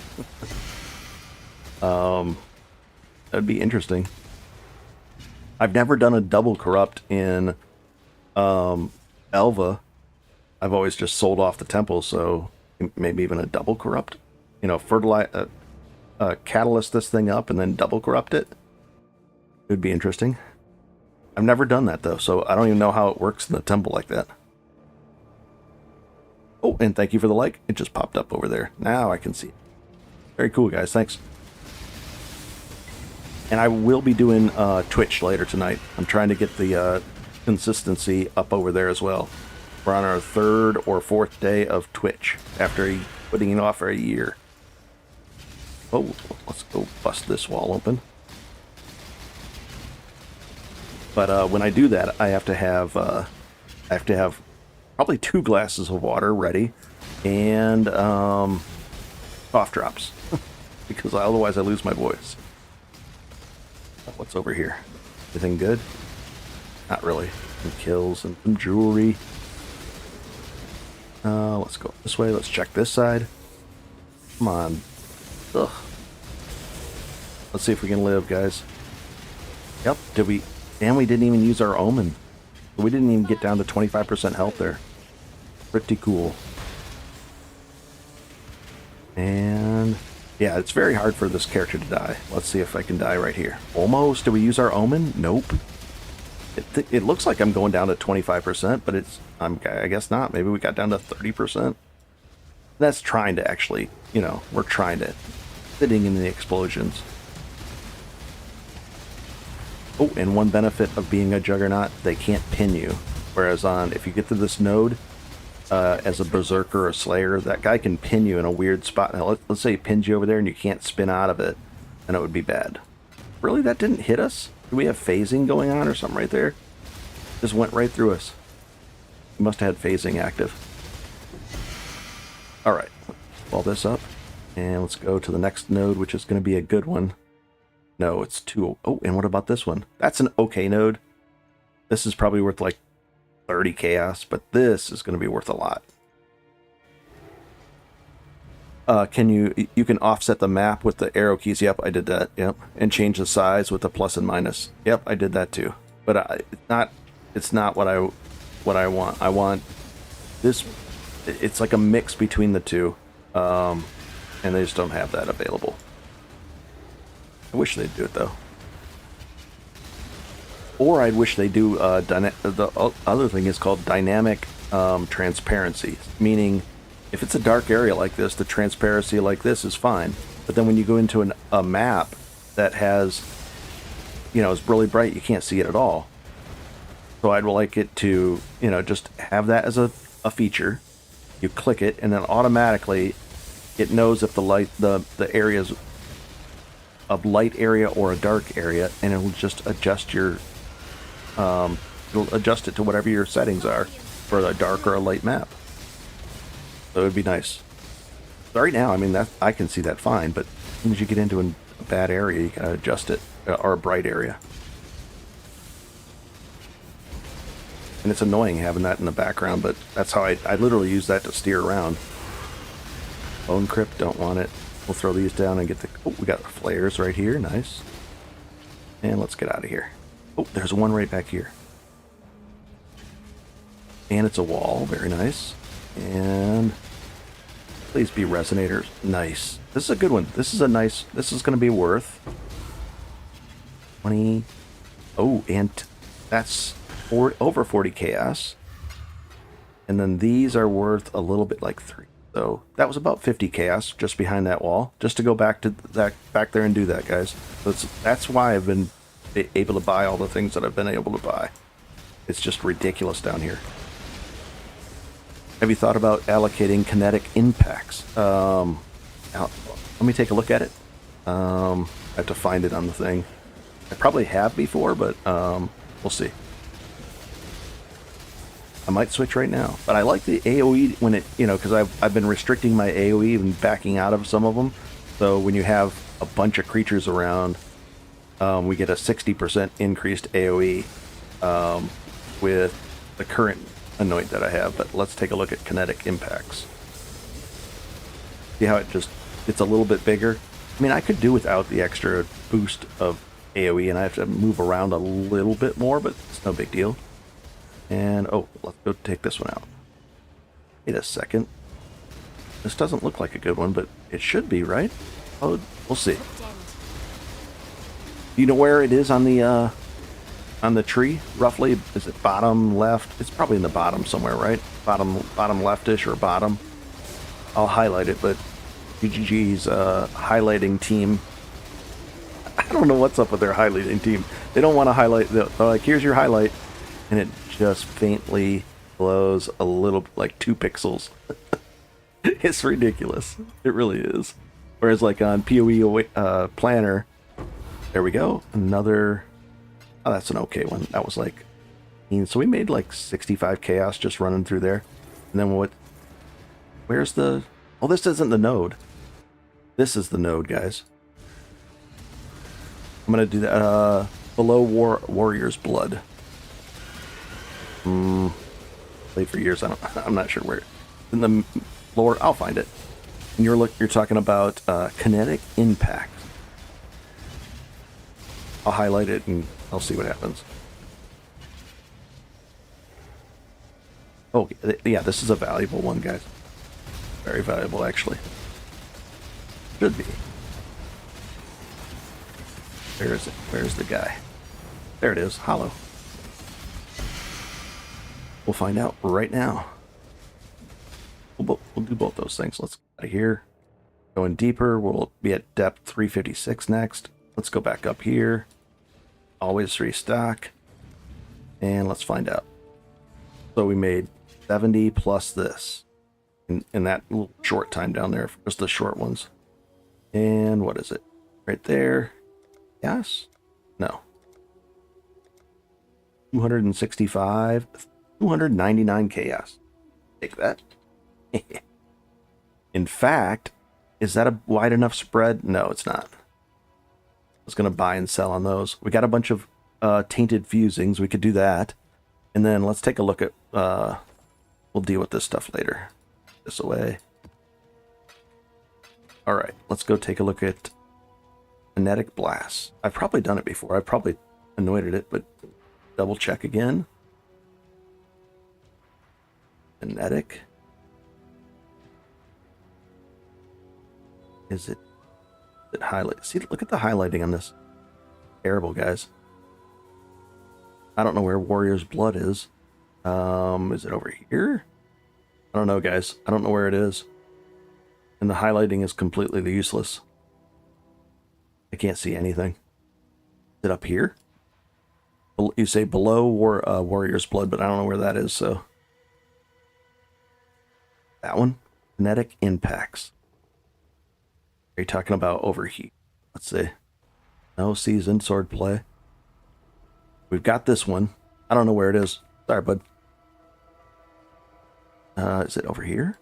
That'd be interesting. I've never done a double corrupt in Elva. I've always just sold off the temple, so maybe even a double corrupt. You know, catalyst this thing up and then double corrupt it. It would be interesting. I've never done that though, so I don't even know how it works in the temple like that. Oh, and thank you for the like. It just popped up over there. Now I can see it. Very cool, guys. Thanks. And I will be doing Twitch later tonight. I'm trying to get the consistency up over there as well. We're on our 3rd or 4th day of Twitch after putting it off for a year. Oh, let's go bust this wall open. But when I do that, I have to have probably 2 glasses of water ready and cough drops because otherwise I lose my voice. What's over here? Anything good? Not really. Some kills and some jewelry. Let's go this way. Let's check this side. Come on. Ugh. Let's see if we can live, guys. Yep. And we didn't even use our omen. We didn't even get down to 25% health there. Pretty cool. And yeah, it's very hard for this character to die. Let's see if I can die right here. Almost. Did we use our omen? Nope. It looks like I'm going down to 25%, but I guess not. Maybe we got down to 30%. That's trying to actually, you know, we're trying to sitting in the explosions. Oh, and one benefit of being a Juggernaut, they can't pin you. Whereas if you get to this node, as a Berserker or Slayer, that guy can pin you in a weird spot. Now, let's say he pins you over there and you can't spin out of it, and it would be bad. Really, that didn't hit us? Do we have phasing going on or something right there? Just went right through us. We must have had phasing active. Alright, wall this up, and let's go to the next node, which is going to be a good one. No, it's too... Oh, and what about this one? That's an okay node. This is probably worth like 30 chaos, but this is going to be worth a lot. You can offset the map with the arrow keys. Yep, I did that. Yep, and change the size with the plus and minus. Yep, I did that too. But it's not what I want. I want this. It's like a mix between the two, and they just don't have that available. I wish they'd do it though. Or I'd wish they do the other thing is called dynamic transparency, meaning if it's a dark area like this, the transparency like this is fine. But then when you go into a map that has, you know, is really bright, you can't see it at all. So I'd like it to, you know, just have that as a feature. You click it, and then automatically it knows if the areas of light area or a dark area, and it'll just adjust your it'll adjust it to whatever your settings are for a dark or a light map. So it would be nice. So right now, I mean, that I can see that fine, but as soon as you get into a bad area, you gotta adjust it, or a bright area. And it's annoying having that in the background, but that's how I literally use that to steer around. Bone Crypt, don't want it. We'll throw these down and get the... Oh, we got flares right here, nice. And let's get out of here. Oh, there's one right back here. And it's a wall, very nice. And please be resonators, nice. This is a good one. This is a nice... This is going to be worth 20... Oh, and that's over 40 chaos. And then these are worth a little bit like 3. So that was about 50 chaos just behind that wall, just to go back to that back there and do that, guys. So that's why I've been able to buy all the things that I've been able to buy. It's just ridiculous down here. Have you thought about allocating kinetic impacts? Let me take a look at it. I have to find it on the thing. I probably have before, but we'll see. I might switch right now, but I like the AoE when it, you know, because I've been restricting my AoE and backing out of some of them. So when you have a bunch of creatures around, we get a 60% increased AoE with the current anoint that I have. But let's take a look at kinetic impacts. See how it's a little bit bigger. I mean, I could do without the extra boost of AoE, and I have to move around a little bit more, but it's no big deal. And, oh, let's go take this one out. Wait a second. This doesn't look like a good one, but it should be, right? Oh, we'll see. Do you know where it is on the tree, roughly? Is it bottom left? It's probably in the bottom somewhere, right? Bottom leftish or bottom. I'll highlight it, but GGG's highlighting team. I don't know what's up with their highlighting team. They don't want to highlight. They're like, here's your highlight. And it just faintly glows a little, like 2 pixels. It's ridiculous. It really is. Whereas like on PoE Planner, there we go. Another, oh, that's an okay one. That was like, so we made like 65 chaos just running through there. And then where's the, oh, this isn't the node. This is the node, guys. I'm going to do that, below Warrior's Blood. Played for years. I'm not sure where. In the lore, I'll find it. And you're talking about kinetic impact. I'll highlight it and I'll see what happens. Oh, yeah, this is a valuable one, guys. Very valuable, actually. Should be. Where is it? Where's the guy? There it is, hollow. We'll find out right now. We'll do both those things. Let's get out of here. Going deeper, we'll be at depth 356 next. Let's go back up here. Always restock. And let's find out. So we made 70 plus this. In that little short time down there. Just the short ones. And what is it? Right there. Yes? No. 265. 299 chaos. Take that. In fact, is that a wide enough spread? No, it's not. I was going to buy and sell on those. We got a bunch of tainted fusings. We could do that. And then let's take a look at... we'll deal with this stuff later. This away. Alright, let's go take a look at Kinetic Blast. I've probably done it before. I've probably anointed it, but double check again. Kinetic. Is it highlight? See, look at the highlighting on this. Terrible, guys. I don't know where Warrior's Blood is. Is it over here? I don't know, guys. I don't know where it is. And the highlighting is completely useless. I can't see anything. Is it up here? You say below Warrior's Blood, but I don't know where that is, so. That one? Kinetic impacts. Are you talking about overheat? Let's see. No seasoned sword play. We've got this one. I don't know where it is. Sorry, bud. Is it over here?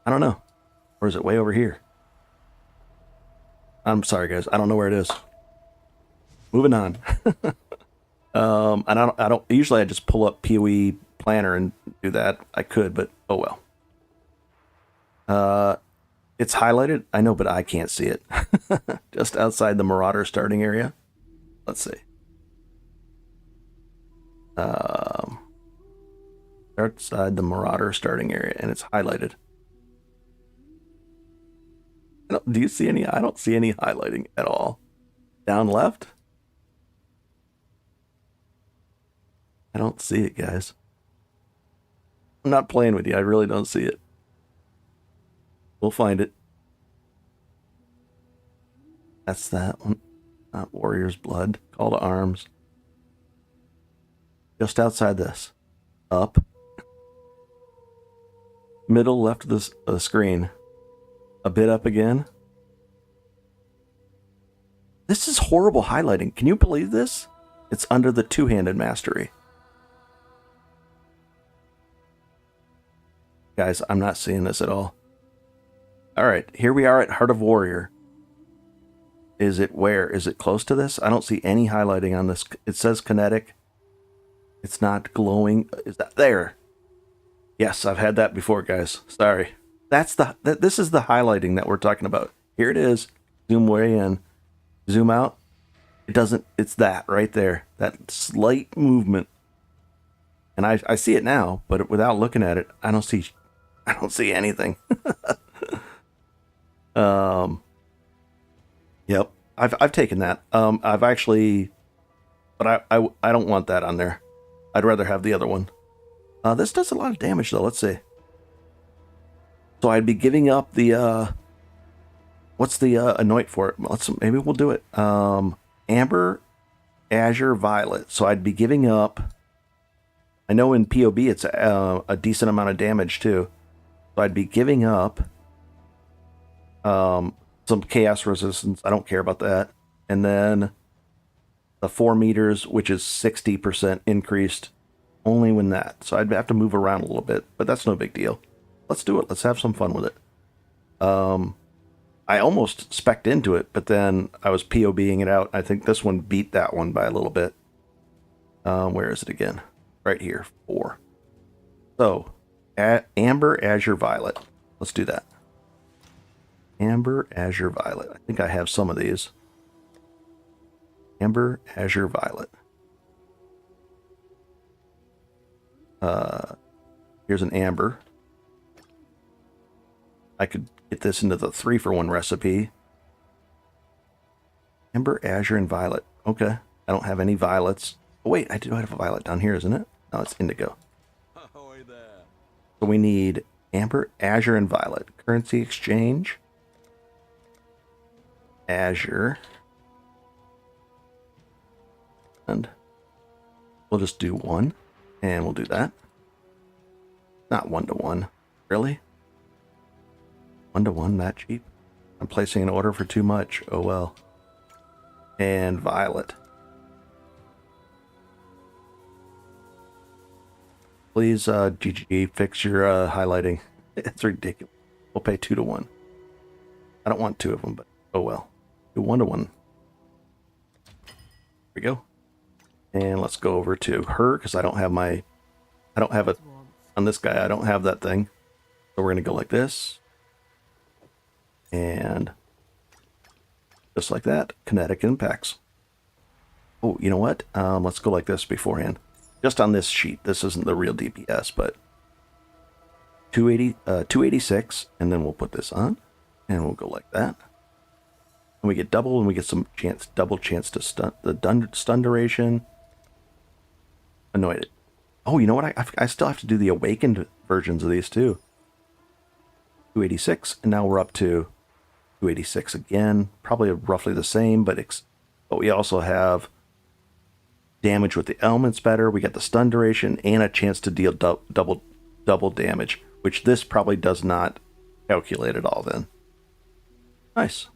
I don't know. Or is it way over here? I'm sorry, guys. I don't know where it is. Moving on. I don't. Usually, I just pull up PoE Planner and do that. I could, but oh well. It's highlighted. I know, but I can't see it. Just outside the Marauder starting area. Let's see. Outside the Marauder starting area, and it's highlighted. Do you see any? I don't see any highlighting at all. Down left? I don't see it, guys. I'm not playing with you. I really don't see it. We'll find it. That's that one. Not Warrior's Blood. Call to Arms. Just outside this. Up. Middle left of the screen. A bit up again. This is horrible highlighting. Can you believe this? It's under the two-handed mastery. Guys, I'm not seeing this at all. Alright, here we are at Heart of Warrior. Is it where? Is it close to this? I don't see any highlighting on this. It says kinetic. It's not glowing. Is that there? Yes, I've had that before, guys. Sorry. This is the highlighting that we're talking about. Here it is. Zoom way in. Zoom out. It doesn't. It's that right there. That slight movement. And I see it now, but without looking at it, I don't see anything. Yep. I've taken that. I've actually, but I don't want that on there. I'd rather have the other one. This does a lot of damage though. Let's see. So I'd be giving up the what's the anoint for it? Maybe we'll do it. Amber, Azure, Violet. So I'd be giving up. I know in PoB it's a decent amount of damage too. So I'd be giving up some chaos resistance. I don't care about that. And then the 4 meters, which is 60% increased only when that. So I'd have to move around a little bit, but that's no big deal. Let's do it. Let's have some fun with it. I almost spec'd into it, but then I was POBing it out. I think this one beat that one by a little bit. Where is it again? Right here, 4. So, Amber, Azure, Violet. Let's do that. Amber, Azure, Violet. I think I have some of these. Amber, Azure, Violet. Here's an Amber. I could get this into the 3-for-1 recipe. Amber, Azure, and Violet. Okay. I don't have any violets. Oh, wait, I do have a violet down here, isn't it? No, it's indigo. So we need Amber, Azure, and Violet. Currency exchange. Azure. And we'll just do 1. And we'll do that. Not 1-to-1. Really? 1-to-1, that cheap? I'm placing an order for too much. Oh well. And Violet. Please, GG, fix your highlighting. It's ridiculous. We'll pay 2-to-1. I don't want 2 of them, but oh well. Do 1-to-1. There we go. And let's go over to her, because I don't have it on this guy. I don't have that thing. So we're going to go like this. And just like that, kinetic impacts. Oh, you know what? Let's go like this beforehand. Just on this sheet. This isn't the real DPS, but 286, and then we'll put this on, and we'll go like that. And we get double, and we get some double chance to stun the stun duration. Anointed. Oh, you know what? I still have to do the awakened versions of these too. 286, and now we're up to 286 again. Probably roughly the same, but we also have damage with the elements better. We get the stun duration and a chance to deal double damage, which this probably does not calculate at all then. Nice.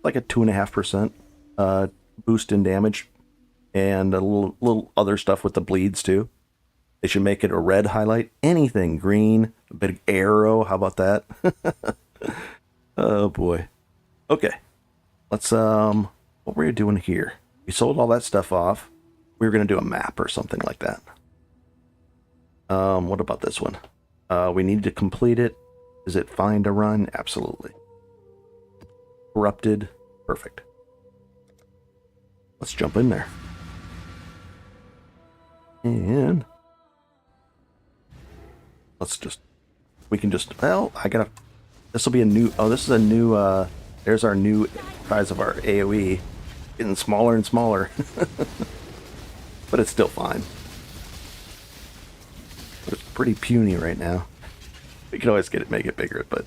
Like a 2.5% boost in damage, and a little other stuff with the bleeds too. They should make it a red highlight. Anything green, a big arrow. How about that? Oh boy. Okay. Let's what were you doing here? We sold all that stuff off. We were gonna do a map or something like that. What about this one? We need to complete it. Is it fine to run? Absolutely. Corrupted. Perfect. Let's jump in there. And let's just, we can just, well, this will be a new, oh, this is a new, there's our new size of our AoE. Getting smaller and smaller. But it's still fine. But it's pretty puny right now. We can always make it bigger, but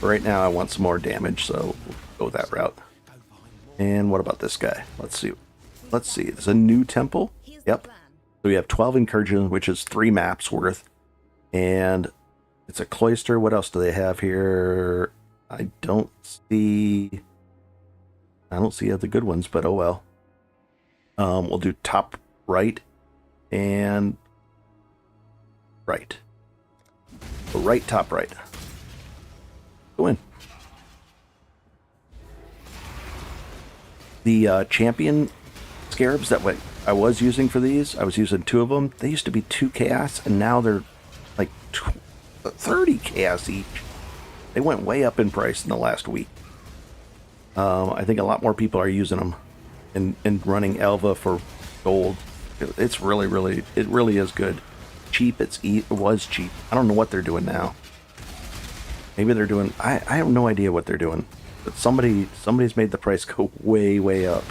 right now I want some more damage, so we'll go that route. And what about this guy? Let's see. There's a new temple. Yep. So we have 12 incursions, which is 3 maps worth. And it's a cloister. What else do they have here? I don't see the good ones, but oh well. We'll do top right and right. So right, top right. Go in. The champion scarabs that I was using for these, I was using 2 of them. They used to be 2 chaos, and now they're like 30 chaos each. They went way up in price in the last week. I think a lot more people are using them and running Elva for gold. It's really is good. Cheap. It was cheap. I don't know what they're doing now. Maybe they're doing. I have no idea what they're doing. But somebody's made the price go way up.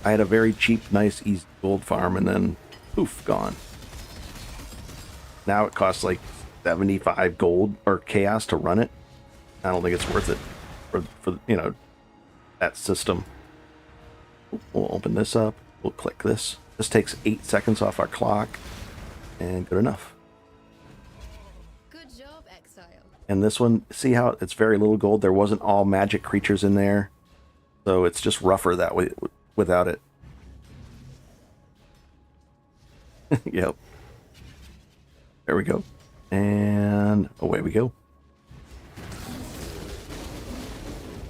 I had a very cheap, nice, easy gold farm, and then poof, gone. Now it costs like 75 gold or chaos to run it. I don't think it's worth it for you know, that system. We'll open this up. We'll click this. This takes 8 seconds off our clock, and good enough. Good job, Exile. And this one, see how it's very little gold? There wasn't all magic creatures in there, so it's just rougher that way without it. Yep. There we go. And away we go.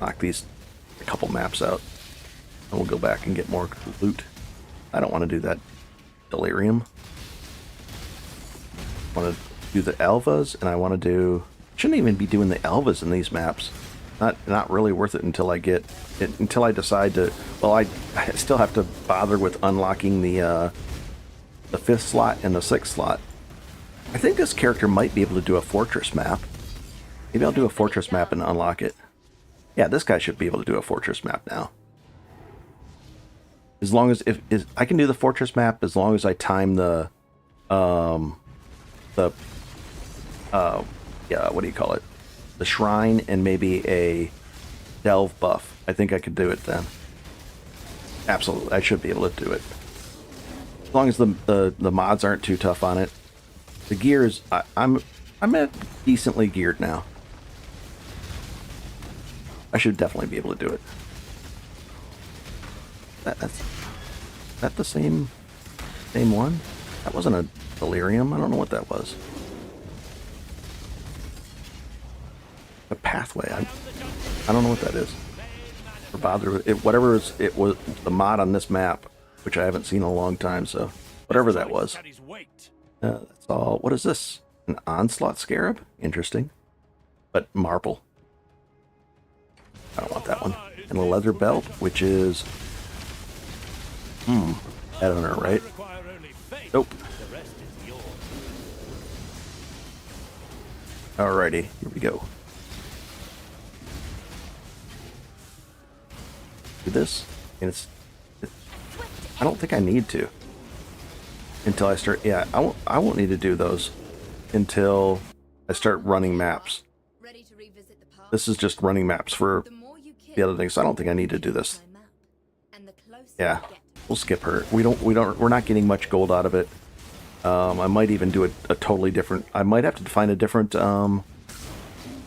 Knock these a couple maps out, and we'll go back and get more loot. I don't want to do that delirium. I want to do the Elvas, and I want to do. Shouldn't even be doing the Elvas in these maps. Not really worth it until I get it. Until I decide to. Well, I still have to bother with unlocking the 5th slot and the 6th slot. I think this character might be able to do a fortress map. Maybe I'll do a fortress map and unlock it. Yeah, this guy should be able to do a fortress map now. As long as I can do the fortress map, as long as I time the yeah, what do you call it? The shrine and maybe a delve buff. I think I could do it then. Absolutely, I should be able to do it. As long as the mods aren't too tough on it. The gear is I'm at decently geared now. I should definitely be able to do it. That's that the same one? That wasn't a delirium. I don't know what that was. A pathway. I don't know what that is. Or bother with it. Whatever it was the mod on this map, which I haven't seen in a long time. So whatever that was. That's all. What is this? An onslaught scarab? Interesting. But marble. I don't want that one. And a leather belt, which is... I don't know, right? Nope. Alrighty, here we go. Do this, and I don't think I need to. Until I start... Yeah, I won't need to do those until I start running maps. This is just running maps for the other things. I don't think I need to do this. Yeah. We'll skip her. We're not getting much gold out of it. I might even do a totally different. I might have to find a different.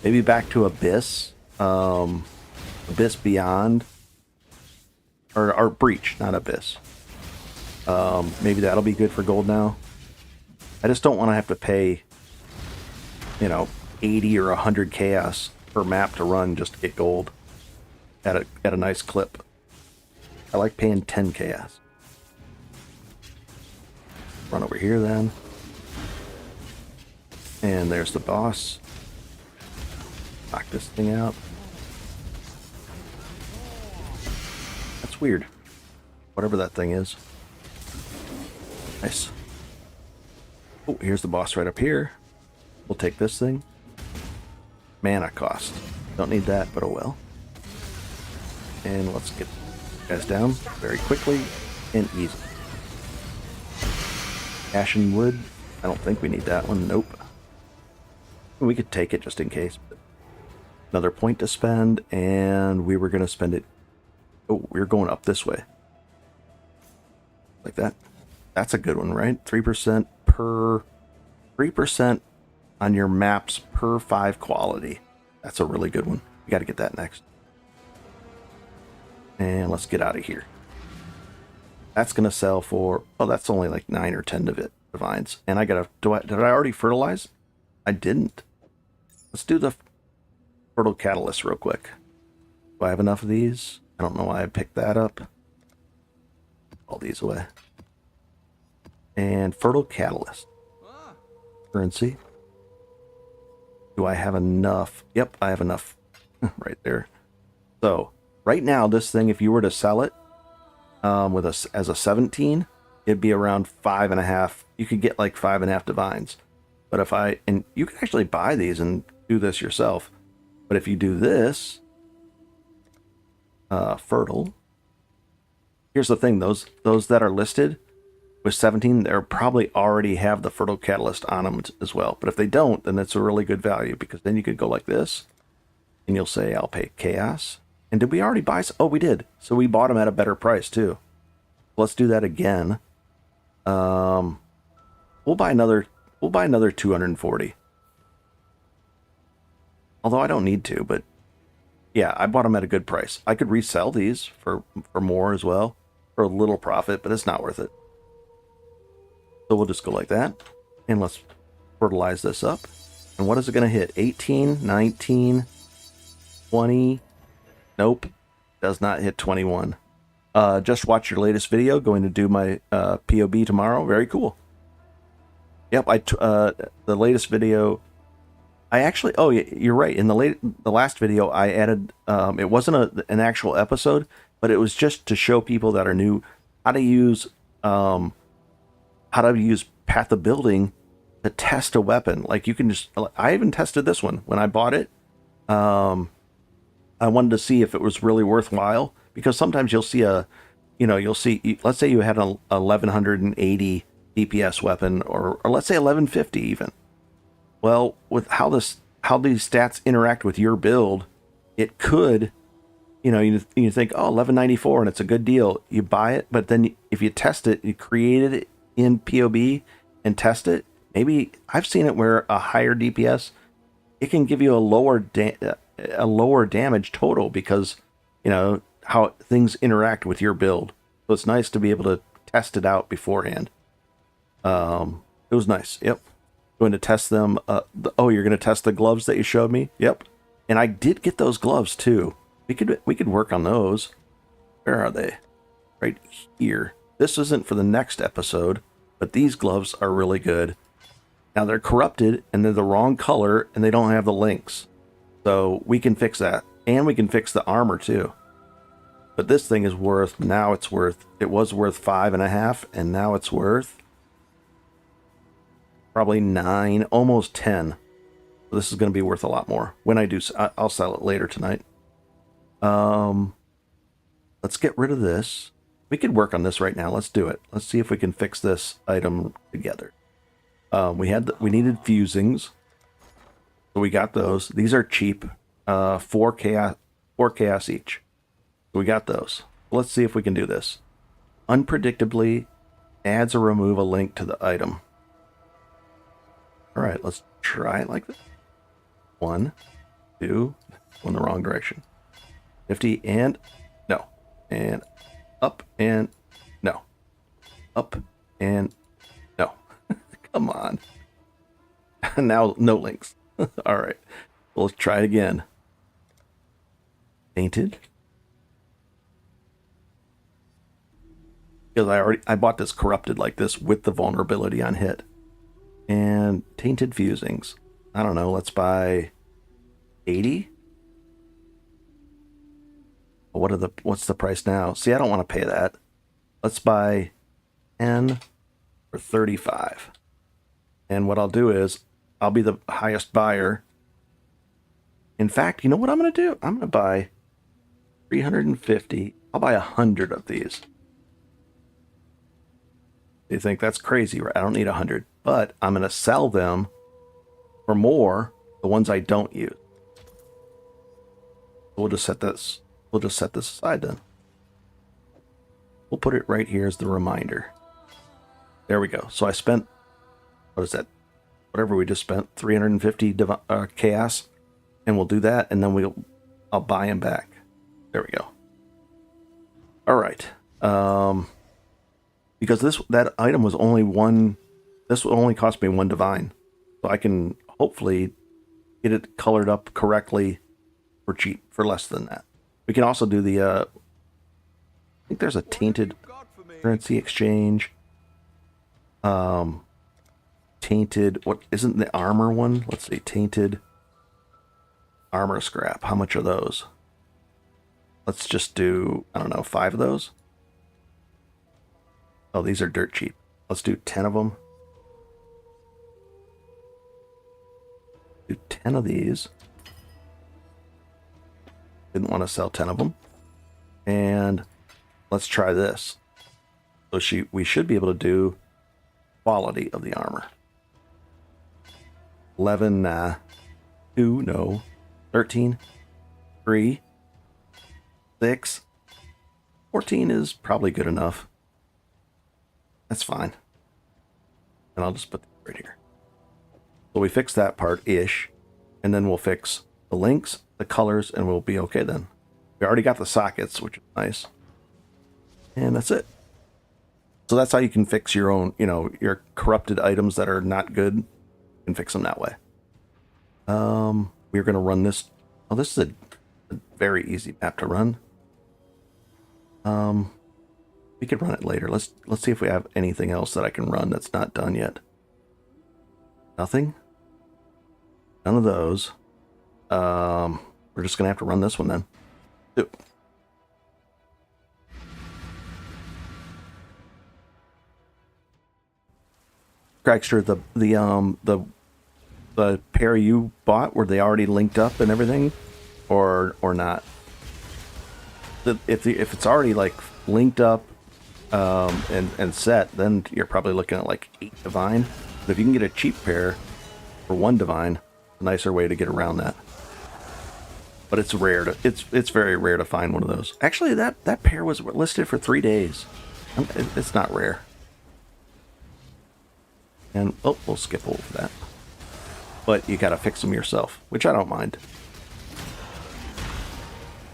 Maybe back to Abyss. Abyss Beyond. Or Breach, not Abyss. Maybe that'll be good for gold now. I just don't want to have to pay, 80 or 100 chaos per map to run just to get gold at a nice clip. I like paying 10 chaos. Run over here then. And there's the boss. Knock this thing out. That's weird. Whatever that thing is. Nice. Oh, here's the boss right up here. We'll take this thing. Mana cost. Don't need that, but oh well. And let's get you guys down very quickly and easy. Ashen wood. I don't think we need that one. Nope. We could take it just in case. Another point to spend, and we were going to spend it. Oh, we're going up this way. Like that. That's a good one, right? 3% per... 3% on your maps per 5 quality. That's a really good one. We got to get that next. And let's get out of here. That's going to sell for... Oh, that's only like 9 or 10 divines. And I got to... Did I already fertilize? I didn't. Let's do the fertile catalyst real quick. Do I have enough of these? I don't know why I picked that up. All these away. And fertile catalyst. Currency. Do I have enough? Yep, I have enough. Right there. So, right now, this thing, if you were to sell it as a 17, it'd be around 5.5. You could get like 5.5 divines. But and you can actually buy these and do this yourself. But if you do this, fertile. Here's the thing, those that are listed with 17, they'll probably already have the fertile catalyst on them as well. But if they don't, then it's a really good value, because then you could go like this and you'll say, I'll pay chaos. And did we already buy? Oh, we did. So we bought them at a better price too. Let's do that again. We'll buy another 240. Although I don't need to, but yeah, I bought them at a good price. I could resell these for more as well, for a little profit, but it's not worth it. So we'll just go like that, and let's fertilize this up. And what is it going to hit? 18, 19, 20. Nope, does not hit 21. Just watch your latest video. Going to do my POB tomorrow. Very cool. Yep, the latest video. I actually, oh, you're right. In the last video, I added. It wasn't an actual episode, but it was just to show people that are new how to use Path of Building to test a weapon. Like you can just. I even tested this one when I bought it. I wanted to see if it was really worthwhile, because sometimes you'll see let's say you had a 1180 DPS weapon, or let's say 1150 even. Well, with how these stats interact with your build, it could, you think, oh, 1194 and it's a good deal. You buy it, but then if you test it, you created it in POB and test it. Maybe I've seen it where a higher DPS, it can give you a lower damage total, because how things interact with your build. So it's nice to be able to test it out beforehand. It was nice. Yep. Going to test them. You're going to test the gloves that you showed me. Yep. And I did get those gloves too. We could work on those. Where are they? Right here. This isn't for the next episode, but these gloves are really good. Now they're corrupted and they're the wrong color and they don't have the links. So we can fix that. And we can fix the armor too. But this thing is worth, it was worth 5.5, and now it's worth probably 9, almost 10. So this is going to be worth a lot more. When I do, I'll sell it later tonight. Let's get rid of this. We could work on this right now. Let's do it. Let's see if we can fix this item together. We needed fusings, so we got those. These are cheap. 4 chaos each. So we got those. Let's see if we can do this. unpredictably adds or remove a link to the item. All right, let's try it like this. 1, 2, in the wrong direction. 50 and no. And up and no. Up and no. Come on. Now, no links. All right. Well, let's try it again. Tainted. Because I bought this corrupted like this with the vulnerability on hit. And tainted fusings. I don't know, let's buy 80. What's the price now? See, I don't want to pay that. Let's buy 10 for 35. And what I'll do is I'll be the highest buyer. In fact, you know what I'm going to do? I'm going to buy 350. I'll buy 100 of these. You think that's crazy, right? I don't need 100, but I'm going to sell them for more, the ones I don't use. We'll just set this aside then. We'll put it right here as the reminder. There we go. So I spent, what is that? Whatever we just spent, 350 chaos, and we'll do that, and then I'll buy them back. There we go. All right. Because that item was only one. This will only cost me 1 divine, so I can hopefully get it colored up correctly for cheap, for less than that. We can also do the. I think there's a tainted currency exchange. Tainted. What isn't the armor one? Let's see. Tainted armor scrap. How much are those? Let's just do, I don't know, 5 of those. Oh, these are dirt cheap. Let's do 10 of them. Do 10 of these. Didn't want to sell 10 of them. And let's try this. So we should be able to do quality of the armor. 11, 2, no. 13, 3, 6. 14 is probably good enough. That's fine. And I'll just put that right here. So we fix that part-ish. And then we'll fix the links, the colors, and we'll be okay then. We already got the sockets, which is nice. And that's it. So that's how you can fix your own, your corrupted items that are not good. You can fix them that way. We're going to run this. Oh, this is a very easy map to run. We could run it later. Let's see if we have anything else that I can run that's not done yet. Nothing? None of those. We're just going to have to run this one then. Yep. Cragster, the pair you bought, were they already linked up and everything, or not? If it's already like linked up and set, then you're probably looking at like 8 divine. But if you can get a cheap pair for 1 divine, a nicer way to get around that. But it's rare it's very rare to find one of those. Actually, that pair was listed for 3 days. It's not rare. And we'll skip over that. But you gotta fix them yourself, which I don't mind.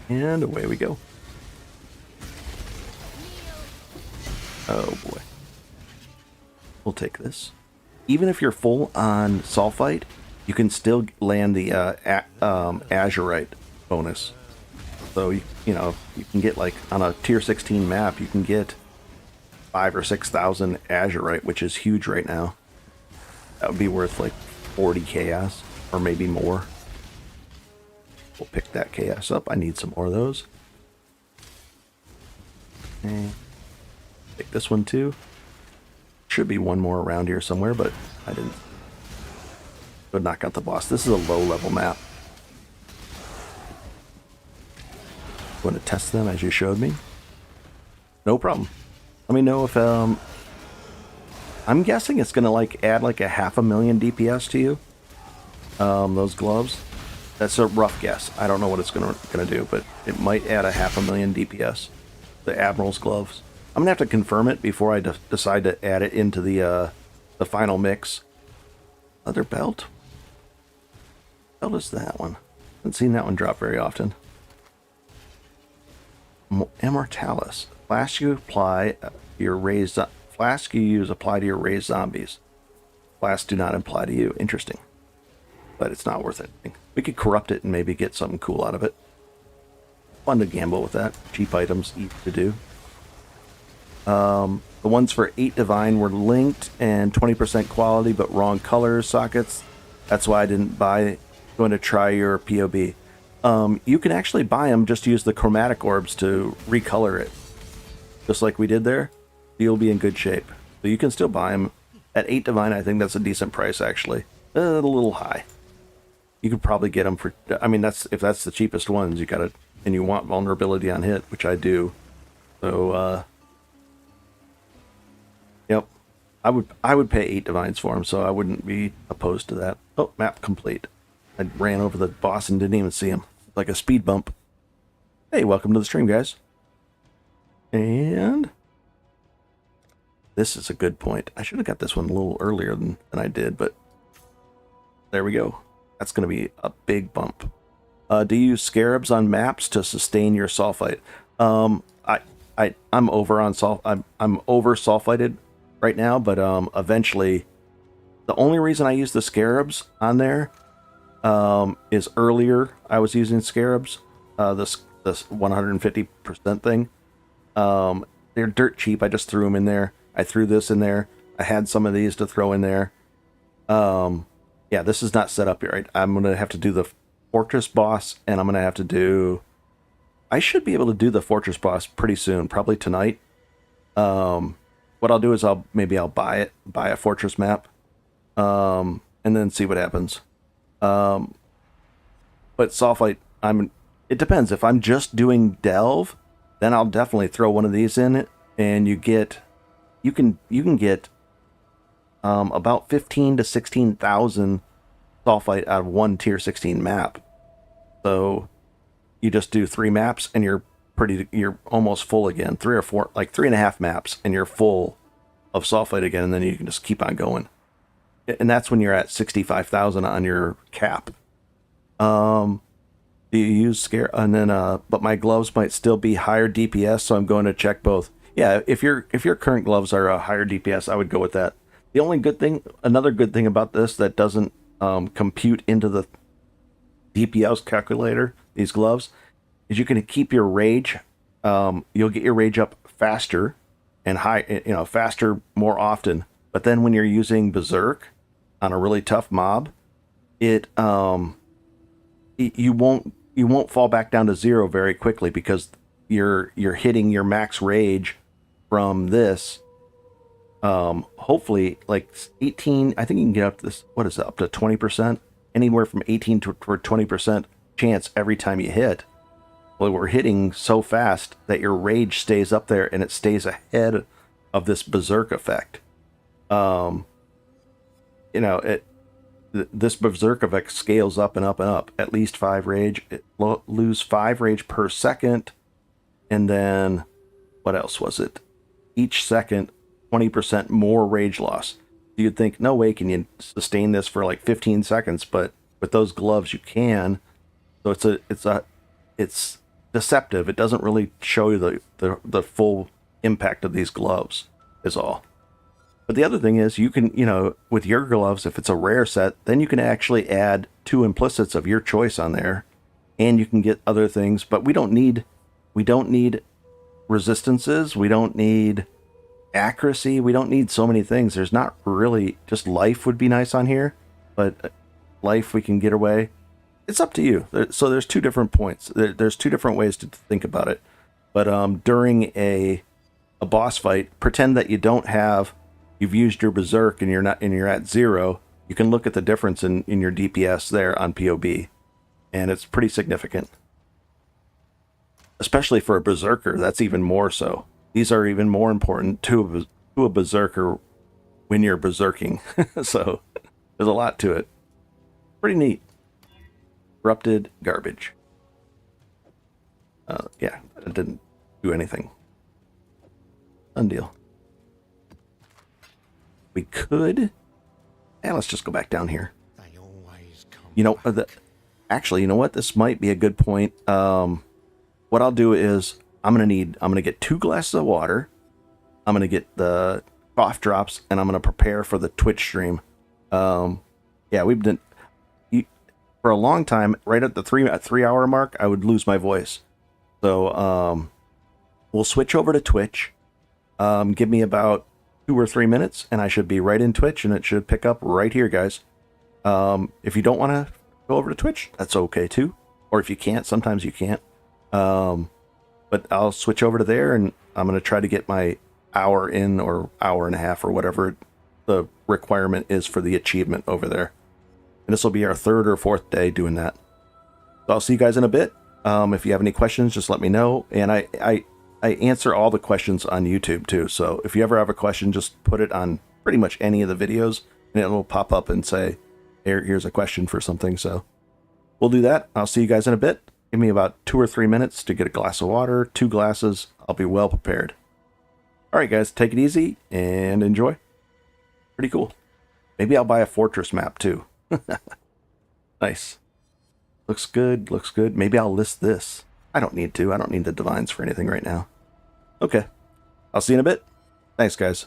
And away we go. Oh boy. We'll take this. Even if you're full on Sulfite, you can still land the Azurite bonus. So you can get, like, on a tier 16 map, you can get 5,000 or 6,000 Azurite, which is huge right now. That would be worth like 40 chaos, or maybe more. We'll pick that chaos up. I need some more of those. And pick this one too. Should be one more around here somewhere, but I didn't. Go knock out the boss. This is a low level map. Want to test them as you showed me? No problem. Let me know if I'm guessing it's gonna like add like a 500,000 DPS to you. Those gloves. That's a rough guess. I don't know what it's gonna do, but it might add a 500,000 DPS. The Admiral's gloves. I'm gonna have to confirm it before I decide to add it into the final mix. Leather belt. What belt is that one? Haven't seen that one drop very often. Immortalis. Flask you apply your raised. Flask you use apply to your raised zombies. Flasks do not apply to you. Interesting. But it's not worth anything. We could corrupt it and maybe get something cool out of it. Fun to gamble with that. Cheap items, easy to do. The ones for 8 Divine were linked and 20% quality, but wrong color sockets. That's why I didn't buy. Going to try your POB. You can actually buy them, just use the chromatic orbs to recolor it. Just like we did there. You'll be in good shape. So you can still buy them. At 8 Divine, I think that's a decent price, actually. A little high. You could probably get them for... I mean, if that's the cheapest ones, you gotta... And you want vulnerability on hit, which I do. So, yep. I would pay 8 Divines for them, so I wouldn't be opposed to that. Oh, map complete. I ran over the boss and didn't even see him. Like a speed bump. Hey, welcome to the stream, guys. And... This is a good point. I should have got this one a little earlier than I did, but... There we go. That's going to be a big bump. Do you use scarabs on maps to sustain your sulfite? I'm over on I'm over sulfited right now, but eventually, the only reason I use the scarabs on there is earlier I was using scarabs, this 150% thing. They're dirt cheap. I just threw them in there. I threw this in there. I had some of these to throw in there. Yeah, this is not set up yet, right? I'm gonna have to do the fortress boss, and I'm gonna have to do... I should be able to do the fortress boss pretty soon, probably tonight. What I'll do is I'll buy a fortress map, and then see what happens. But sulfite, it depends. If I'm just doing delve, then I'll definitely throw one of these in it, and you can get about 15 to 16,000 sulfite out of one tier 16 map. So you just do 3 maps and you're almost full again. 3 or 4, like 3.5 maps, and you're full of sulfite again, and then you can just keep on going. And that's when you're at 65,000 on your cap. Do you use scare? And then, but my gloves might still be higher DPS, so I'm going to check both. Yeah, if your current gloves are a higher DPS, I would go with that. The only good thing, another good thing about this that doesn't compute into the DPS calculator, these gloves, is you can keep your rage. You'll get your rage up faster and faster more often. But then when you're using Berserk on a really tough mob, you won't fall back down to 0 very quickly, because you're hitting your max rage from this. Hopefully like 18, I think you can get up to this, what is it, up to 20%? Anywhere from 18 to 20% chance every time you hit. Well, we're hitting so fast that your rage stays up there, and it stays ahead of this Berserk effect. This Berserk effect scales up and up and up. At least 5 rage. Lose 5 rage per second. And then, what else was it? Each second, 20% more rage loss. You'd think, no way can you sustain this for like 15 seconds, but with those gloves you can. So it's deceptive. It doesn't really show you the full impact of these gloves, is all. But the other thing is, you can, with your gloves, if it's a rare set, then you can actually add 2 implicits of your choice on there, and you can get other things. But we don't need resistances. We don't need accuracy. We don't need so many things. There's not really, just life would be nice on here, but life we can get away. It's up to you. So there's 2 different points. There's 2 different ways to think about it. But during a boss fight, pretend that you've used your Berserk and you're at 0. You can look at the difference in your DPS there on POB, and it's pretty significant. Especially for a Berserker, that's even more so. These are even more important to a Berserker when you're Berserking. So there's a lot to it. Pretty neat. Corrupted garbage. Yeah, it didn't do anything. Done deal. We could... Yeah, let's just go back down here. They always come You know, back. actually, you know what? This might be a good point. What I'll do is I'm gonna get 2 glasses of water. I'm gonna get the cough drops, and I'm gonna prepare for the Twitch stream. Yeah, we've been for a long time. Right at the 3 hour mark, I would lose my voice. So we'll switch over to Twitch. Give me about 2 or 3 minutes, and I should be right in Twitch, and it should pick up right here, guys. If you don't want to go over to Twitch, that's okay too. Or if you can't, sometimes you can't. But I'll switch over to there, and I'm going to try to get my hour in, or hour and a half, or whatever the requirement is for the achievement over there. And this will be our 3rd or 4th day doing that. So I'll see you guys in a bit. If you have any questions, just let me know. And I answer all the questions on YouTube too. So if you ever have a question, just put it on pretty much any of the videos, and it will pop up and say, here's a question for something. So we'll do that. I'll see you guys in a bit. Give me about 2 or 3 minutes to get a glass of water, 2 glasses. I'll be well prepared. All right, guys, take it easy and enjoy. Pretty cool. Maybe I'll buy a fortress map too. Nice. Looks good. Looks good. Maybe I'll list this. I don't need to. I don't need the divines for anything right now. Okay. I'll see you in a bit. Thanks, guys.